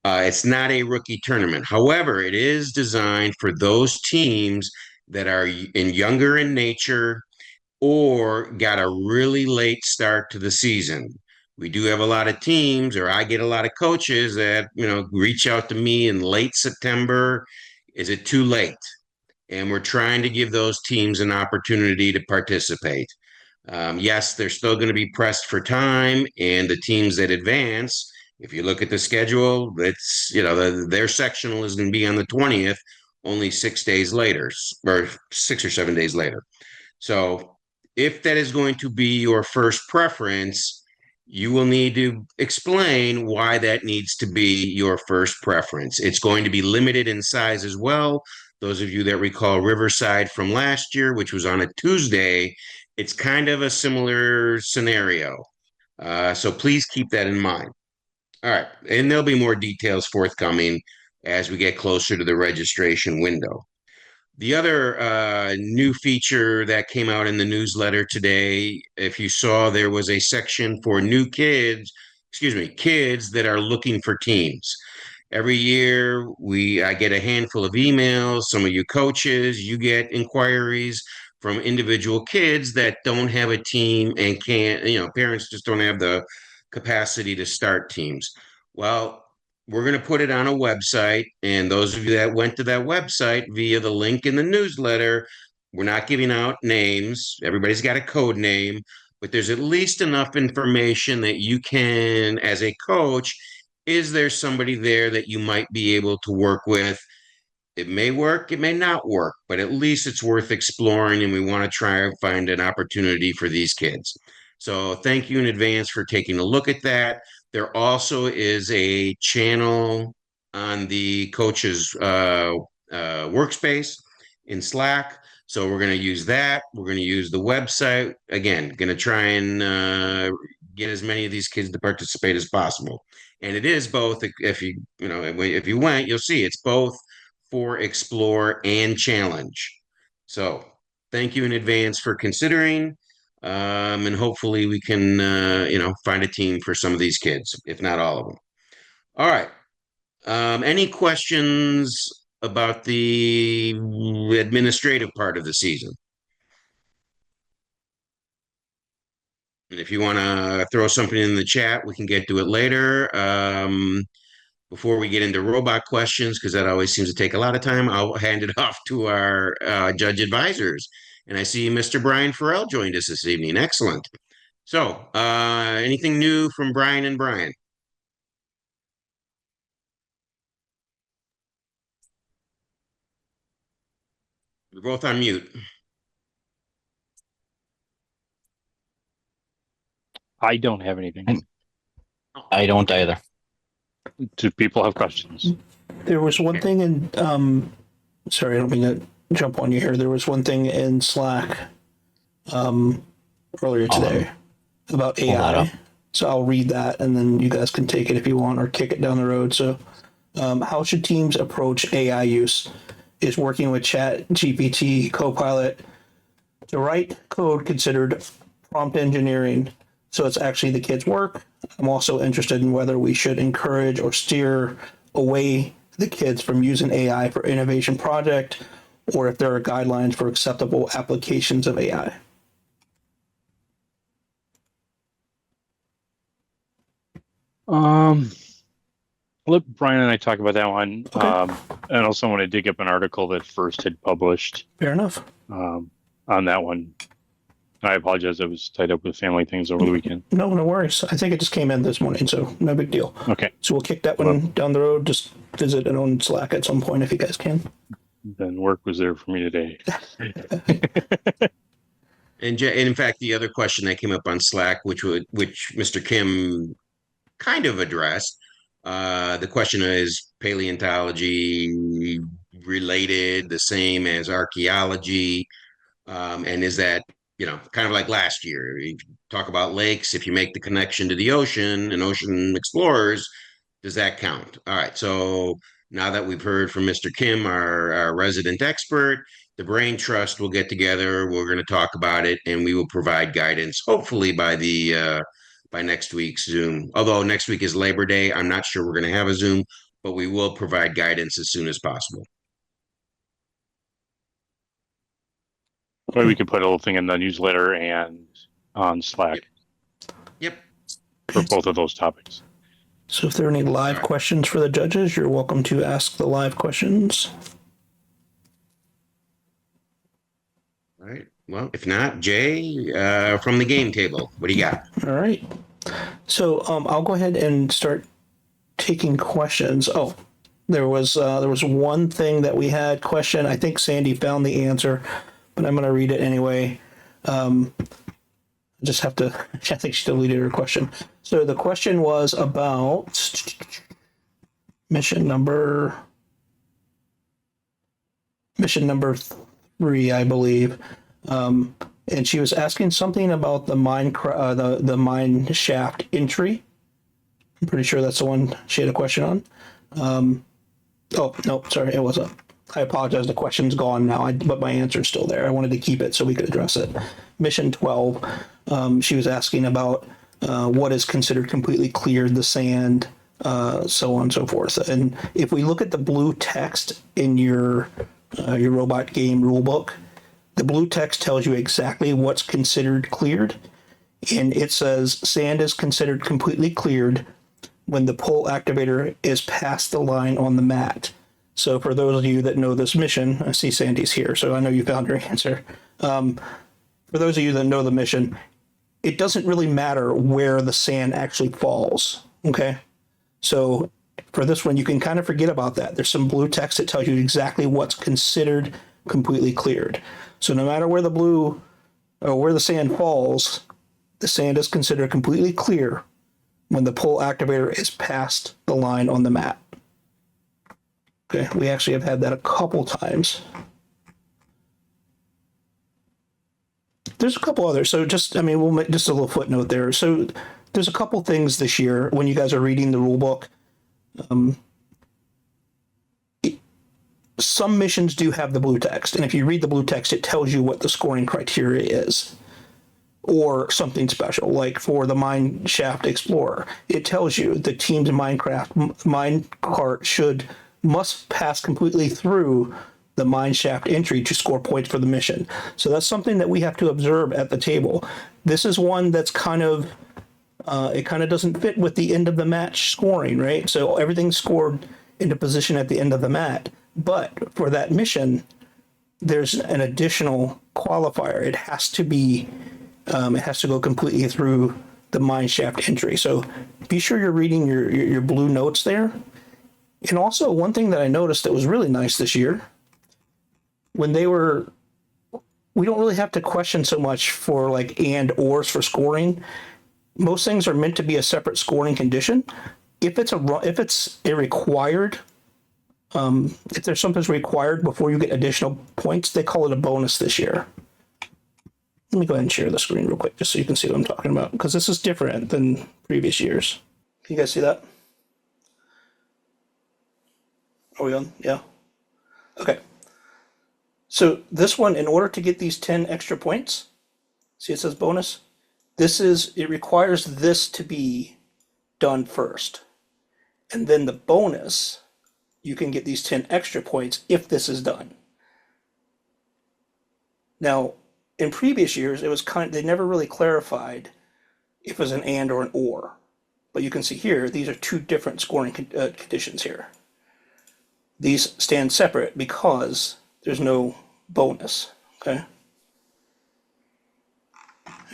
[SPEAKER 1] it's not a rookie tournament. However, it is designed for those teams that are younger in nature or got a really late start to the season. We do have a lot of teams, or I get a lot of coaches that, reach out to me in late September. Is it too late? And we're trying to give those teams an opportunity to participate. Yes, they're still going to be pressed for time, and the teams that advance, if you look at the schedule, it's, their sectional is going to be on the 20th, only 6 days later, or 6 or 7 days later. So if that is going to be your first preference, you will need to explain why that needs to be your first preference. It's going to be limited in size as well. Those of you that recall Riverside from last year, which was on a Tuesday, it's kind of a similar scenario. So please keep that in mind. All right. And there'll be more details forthcoming as we get closer to the registration window. The other new feature that came out in the newsletter today, if you saw, there was a section for kids that are looking for teams. Every year, I get a handful of emails. Some of you coaches, you get inquiries from individual kids that don't have a team and can't, parents just don't have the capacity to start teams. Well, we're going to put it on a website. And those of you that went to that website via the link in the newsletter, we're not giving out names. Everybody's got a code name, but there's at least enough information that you can, as a coach, is there somebody there that you might be able to work with? It may work, it may not work, but at least it's worth exploring, and we want to try and find an opportunity for these kids. So thank you in advance for taking a look at that. There also is a channel on the coach's workspace in Slack. So we're going to use that. We're going to use the website. Again, going to try and get as many of these kids to participate as possible. And it is both, if you went, you'll see it's both for explore and challenge. So thank you in advance for considering. And hopefully we can, find a team for some of these kids, if not all of them. All right. Any questions about the administrative part of the season? And if you want to throw something in the chat, we can get to it later. Before we get into robot questions, because that always seems to take a lot of time, I'll hand it off to our judge advisors. And I see Mr. Brian Farrell joined us this evening. Excellent. So, anything new from Brian and Brian? We're both on mute.
[SPEAKER 5] I don't have anything.
[SPEAKER 6] I don't either.
[SPEAKER 5] Do people have questions?
[SPEAKER 2] There was one thing in, sorry, I don't mean to jump on you here. There was one thing in Slack earlier today about
[SPEAKER 6] pull that up.
[SPEAKER 2] AI. So I'll read that and then you guys can take it if you want or kick it down the road. So, how should teams approach AI use? Is working with Chat GPT, Copilot to write code considered prompt engineering? So it's actually the kids' work. I'm also interested in whether we should encourage or steer away the kids from using AI for innovation project, or if there are guidelines for acceptable applications of AI.
[SPEAKER 5] Let Brian and I talk about that one.
[SPEAKER 2] Okay.
[SPEAKER 5] And also want to dig up an article that First had published
[SPEAKER 2] Fair enough.
[SPEAKER 5] on that one. I apologize. I was tied up with family things over the weekend.
[SPEAKER 2] No worries. I think it just came in this morning, so no big deal.
[SPEAKER 5] Okay.
[SPEAKER 2] So we'll kick that one down the road. Just visit it on Slack at some point if you guys can.
[SPEAKER 5] Then work was there for me today.
[SPEAKER 1] And in fact, the other question that came up on Slack, which Mr. Kim kind of addressed, the question is paleontology related, the same as archaeology, and is that kind of like last year? You talk about lakes. If you make the connection to the ocean and ocean explorers, does that count? All right. So now that we've heard from Mr. Kim, our resident expert, the Brain Trust will get together. We're going to talk about it, and we will provide guidance. Hopefully by next week's Zoom. Although next week is Labor Day, I'm not sure we're going to have a Zoom, but we will provide guidance as soon as possible.
[SPEAKER 5] Or we could put a little thing in the newsletter and on Slack
[SPEAKER 1] Yep.
[SPEAKER 5] for both of those topics.
[SPEAKER 2] So if there are any live questions for the judges, you're welcome to ask the live questions.
[SPEAKER 1] All right. Well, if not, Jay, from the game table, what do you got?
[SPEAKER 2] All right. So I'll go ahead and start taking questions. Oh, there was one thing that we had question. I think Sandy found the answer, but I'm going to read it anyway. Just have to. I think she deleted her question. So the question was about mission number 3, I believe. And she was asking something about the the mine shaft entry. I'm pretty sure that's the one she had a question on. Oh no, sorry, it wasn't. I apologize. The question's gone now, but my answer's still there. I wanted to keep it so we could address it. Mission 12. She was asking about what is considered completely cleared, the sand, so on and so forth. And if we look at the blue text in your robot game rulebook, the blue text tells you exactly what's considered cleared. And it says sand is considered completely cleared when the pull activator is past the line on the mat. So for those of you that know this mission, I see Sandy's here, so I know you found your answer. For those of you that know the mission, it doesn't really matter where the sand actually falls, okay? So for this one, you can kind of forget about that. There's some blue text that tells you exactly what's considered completely cleared. So no matter where the sand falls, the sand is considered completely clear when the pull activator is past the line on the mat. Okay, we actually have had that a couple times. There's a couple others. So we'll make just a little footnote there. So there's a couple things this year when you guys are reading the rule book. Some missions do have the blue text. And if you read the blue text, it tells you what the scoring criteria is. Or something special, like for the Mine Shaft Explorer. It tells you the team's mine cart must pass completely through the mine shaft entry to score points for the mission. So that's something that we have to observe at the table. This is one that's kind of doesn't fit with the end of the match scoring, right? So everything's scored into position at the end of the mat. But for that mission, there's an additional qualifier. It has to go completely through the mine shaft entry. So be sure you're reading your blue notes there. And also, one thing that I noticed that was really nice this year, we don't really have to question so much for like and ors for scoring. Most things are meant to be a separate scoring condition. If it's a required, if there's something that's required before you get additional points, they call it a bonus this year. Let me go ahead and share the screen real quick just so you can see what I'm talking about, because this is different than previous years. Can you guys see that? Are we on? Yeah. Okay. So this one, in order to get these 10 extra points, see it says bonus? It requires this to be done first. And then the bonus, you can get these 10 extra points if this is done. Now, in previous years, it was they never really clarified if it was an and or an or. But you can see here, these are two different scoring conditions here. These stand separate because there's no bonus, okay?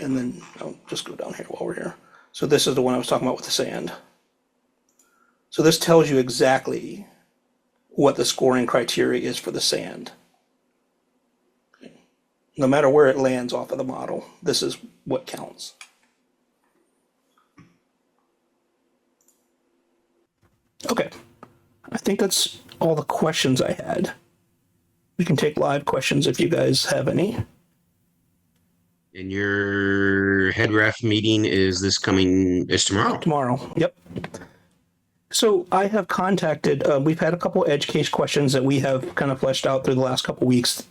[SPEAKER 2] And then I'll just go down here while we're here. So this is the one I was talking about with the sand. So this tells you exactly what the scoring criteria is for the sand. Okay. No matter where it lands off of the model, this is what counts. Okay, I think that's all the questions I had. We can take live questions if you guys have any.
[SPEAKER 1] And your head ref meeting is tomorrow.
[SPEAKER 2] Tomorrow, yep. So I have contacted, we've had a couple edge case questions that we have kind of fleshed out through the last couple weeks,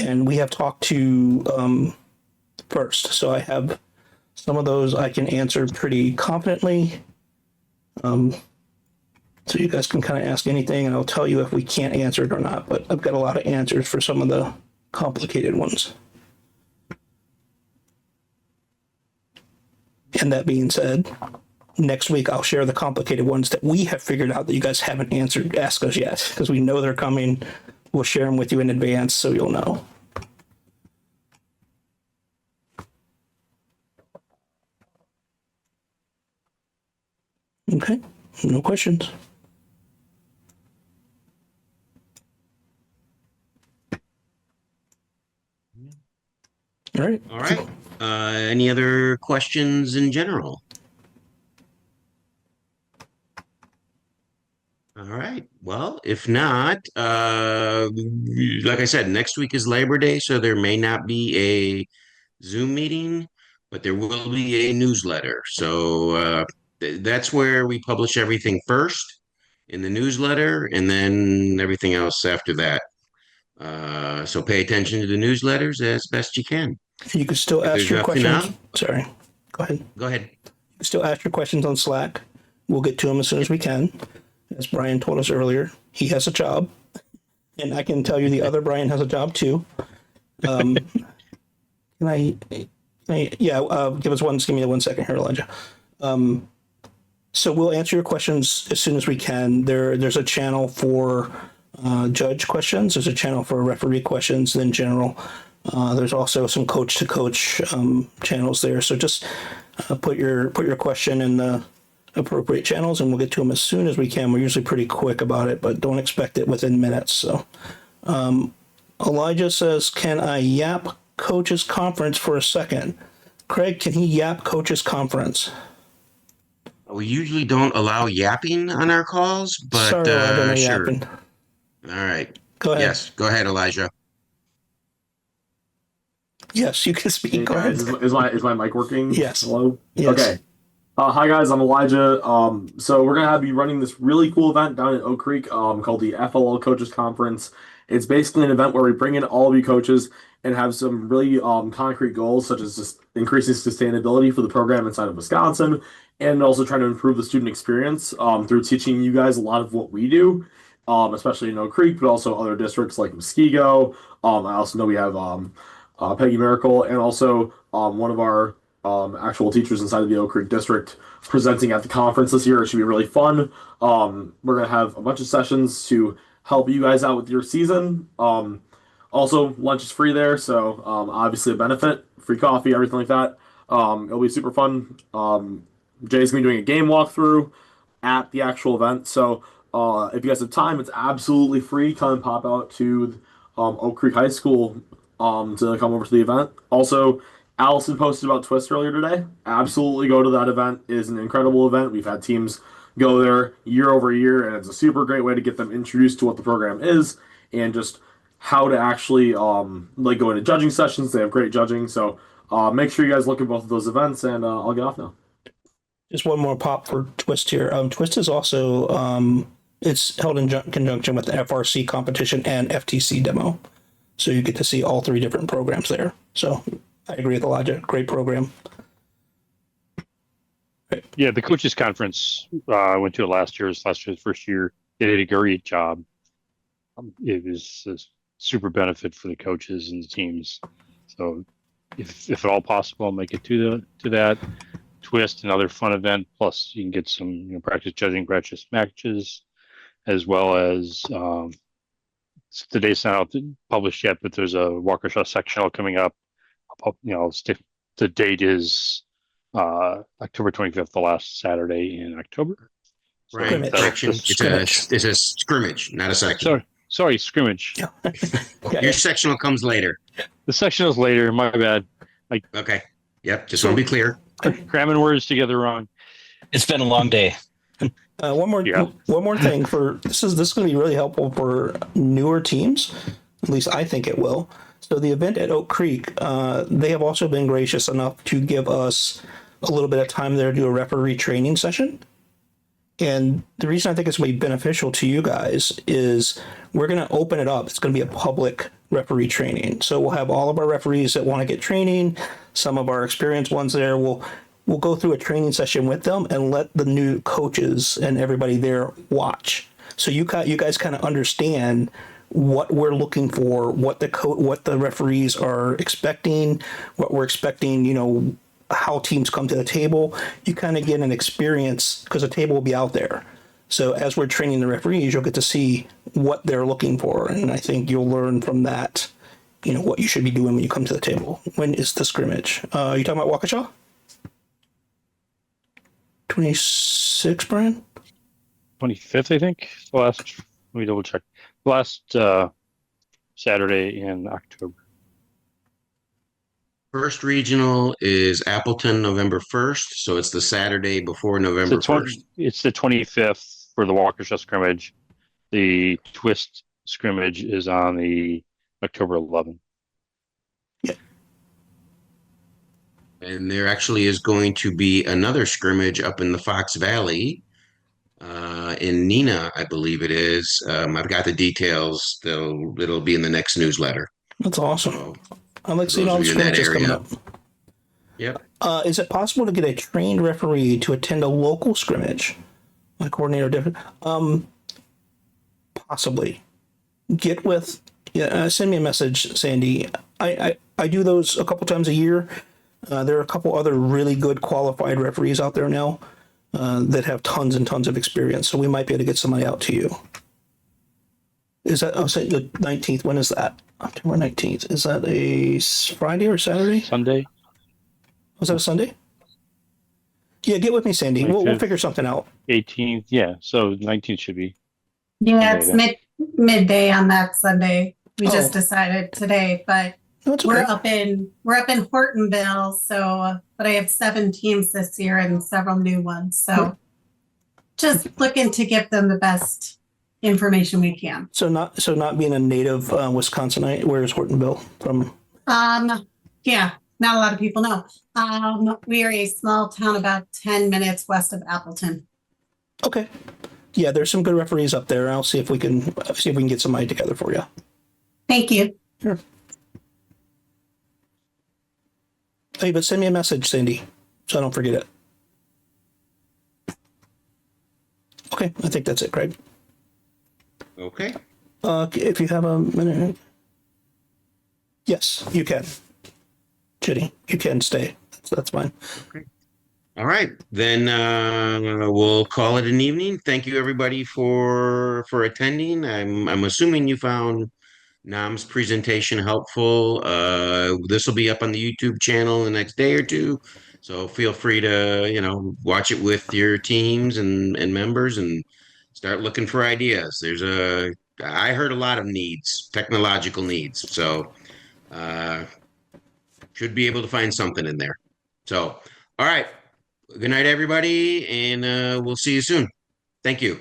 [SPEAKER 2] and we have talked to first. So I have some of those I can answer pretty confidently. So you guys can kind of ask anything, and I'll tell you if we can't answer it or not, but I've got a lot of answers for some of the complicated ones. And that being said, next week I'll share the complicated ones that we have figured out that you guys haven't asked us yet, because we know they're coming. We'll share them with you in advance so you'll know. Okay, no questions. All right.
[SPEAKER 1] All right. Any other questions in general? All right. Well, if not, like I said, next week is Labor Day, so there may not be a Zoom meeting, but there will be a newsletter. So that's where we publish everything first in the newsletter, and then everything else after that. So pay attention to the newsletters as best you can.
[SPEAKER 2] You can still
[SPEAKER 1] If
[SPEAKER 2] ask
[SPEAKER 1] there's
[SPEAKER 2] your
[SPEAKER 1] nothing
[SPEAKER 2] questions.
[SPEAKER 1] else-
[SPEAKER 2] Sorry. Go ahead.
[SPEAKER 1] Go ahead.
[SPEAKER 2] You can still ask your questions on Slack. We'll get to them as soon as we can. As Brian told us earlier, he has a job. And I can tell you the other Brian has a job too. Give me 1 second here, Elijah. So we'll answer your questions as soon as we can. There's a channel for judge questions. There's a channel for referee questions in general. There's also some coach to coach channels there. So just put your question in the appropriate channels and we'll get to them as soon as we can. We're usually pretty quick about it, but don't expect it within minutes. So Elijah says, can I yap coaches conference for a second? Craig, can he yap coaches conference?
[SPEAKER 1] We usually don't allow yapping on our calls, but
[SPEAKER 2] Sorry, Elijah, no
[SPEAKER 1] sure.
[SPEAKER 2] yapping.
[SPEAKER 1] All right.
[SPEAKER 2] Go ahead.
[SPEAKER 1] Yes, go ahead, Elijah.
[SPEAKER 2] Yes, you can speak.
[SPEAKER 7] Hey
[SPEAKER 2] Go
[SPEAKER 7] guys,
[SPEAKER 2] ahead.
[SPEAKER 7] is my mic working?
[SPEAKER 2] Yes.
[SPEAKER 7] Hello?
[SPEAKER 2] Yes.
[SPEAKER 7] Okay. Hi guys, I'm Elijah. So we're gonna be running this really cool event down in Oak Creek, called the FLL Coaches Conference. It's basically an event where we bring in all of you coaches and have some really concrete goals, such as just increasing sustainability for the program inside of Wisconsin, and also trying to improve the student experience through teaching you guys a lot of what we do, especially in Oak Creek, but also other districts like Muskego. I also know we have Peggy Miracle, and also one of our actual teachers inside of the Oak Creek district presenting at the conference this year. It should be really fun. We're going to have a bunch of sessions to help you guys out with your season. Also, lunch is free there, so obviously a benefit, free coffee, everything like that. It'll be super fun. Jay's going to be doing a game walkthrough at the actual event, so if you guys have time, it's absolutely free. Come and pop out to Oak Creek High School to come over to the event. Also, Allison posted about Twist earlier today. Absolutely go to that event. It is an incredible event. We've had teams go there year over year, and it's a super great way to get them introduced to what the program is and just how to actually go into judging sessions. They have great judging, so make sure you guys look at both of those events, and I'll get off now.
[SPEAKER 2] Just one more pop for Twist here. Twist is also it's held in conjunction with the FRC competition and FTC demo, so you get to see all three different programs there. So I agree with Elijah. Great program.
[SPEAKER 5] Yeah, the coaches conference, I went to it last year's first year. They did a great job. It was a super benefit for the coaches and the teams. So if at all possible, make it to that. Twist, another fun event. Plus, you can get some practice judging, practice matches, as well as the date's not out published yet, but there's a Waukesha sectional coming up. The date is October 25th, the last Saturday in October. So
[SPEAKER 1] Right, correction. It's a scrimmage, not a section.
[SPEAKER 5] Sorry, scrimmage.
[SPEAKER 2] Yeah.
[SPEAKER 1] Your sectional comes later.
[SPEAKER 5] The sectional is later. My bad.
[SPEAKER 1] Okay. Yep. Just want to be clear.
[SPEAKER 5] Cramming words together wrong.
[SPEAKER 6] It's been a long day.
[SPEAKER 2] One more thing for this is going to be really helpful for newer teams. At least I think it will. So the event at Oak Creek, they have also been gracious enough to give us a little bit of time there to do a referee training session. And the reason I think it's going to be beneficial to you guys is we're going to open it up. It's going to be a public referee training. So we'll have all of our referees that want to get training, some of our experienced ones there. We'll go through a training session with them and let the new coaches and everybody there watch. So you guys kind of understand what we're looking for, what the referees are expecting, what we're expecting, how teams come to the table. You kind of get an experience because the table will be out there. So as we're training the referees, you'll get to see what they're looking for. And I think you'll learn from that, what you should be doing when you come to the table. When is the scrimmage? Are you talking about Waukesha? 26, Brian?
[SPEAKER 5] 25th, I think. Let me double check. Last Saturday in October.
[SPEAKER 1] First regional is Appleton, November 1st. So it's the Saturday before November 1st.
[SPEAKER 5] It's the 25th for the Waukesha scrimmage. The Twist scrimmage is on the October 11th.
[SPEAKER 2] Yeah.
[SPEAKER 1] And there actually is going to be another scrimmage up in the Fox Valley in Neenah, I believe it is. I've got the details. It'll be in the next newsletter.
[SPEAKER 2] That's awesome.
[SPEAKER 1] So,
[SPEAKER 2] I like seeing all the scrimmages coming up.
[SPEAKER 1] Yep.
[SPEAKER 2] Is it possible to get a trained referee to attend a local scrimmage? My coordinator different? Possibly. Send me a message, Sandy. I do those a couple times a year. There are a couple other really good qualified referees out there now that have tons and tons of experience. So we might be able to get somebody out to you. Is that, I'll say the 19th. When is that? October 19th. Is that a Friday or Saturday?
[SPEAKER 5] Sunday.
[SPEAKER 2] Was that a Sunday? Yeah, get with me, Sandy. We'll figure something out.
[SPEAKER 5] 18th. Yeah. So 19th should be.
[SPEAKER 8] Yeah, it's midday on that Sunday. We just decided today, but
[SPEAKER 2] No, it's okay.
[SPEAKER 8] we're up in Hortonville, but I have 7 teams this year and several new ones. So just looking to give them the best information we can.
[SPEAKER 2] So not being a native Wisconsinite, where is Hortonville from?
[SPEAKER 8] Yeah, not a lot of people know. We are a small town about 10 minutes west of Appleton.
[SPEAKER 2] Okay. Yeah, there's some good referees up there. I'll see if we can get somebody together for you.
[SPEAKER 8] Thank you.
[SPEAKER 2] Sure. Hey, but send me a message, Sandy, so I don't forget it. Okay, I think that's it, Craig.
[SPEAKER 1] Okay.
[SPEAKER 2] If you have a minute. Yes, you can. Chitty, you can stay. That's fine.
[SPEAKER 1] Okay. All right. Then we'll call it an evening. Thank you, everybody, for attending. I'm assuming you found Nam's presentation helpful. This will be up on the YouTube channel the next day or two. So feel free to, watch it with your teams and members and start looking for ideas. I heard a lot of needs, technological needs. So should be able to find something in there. So, all right. Good night, everybody. And we'll see you soon. Thank you.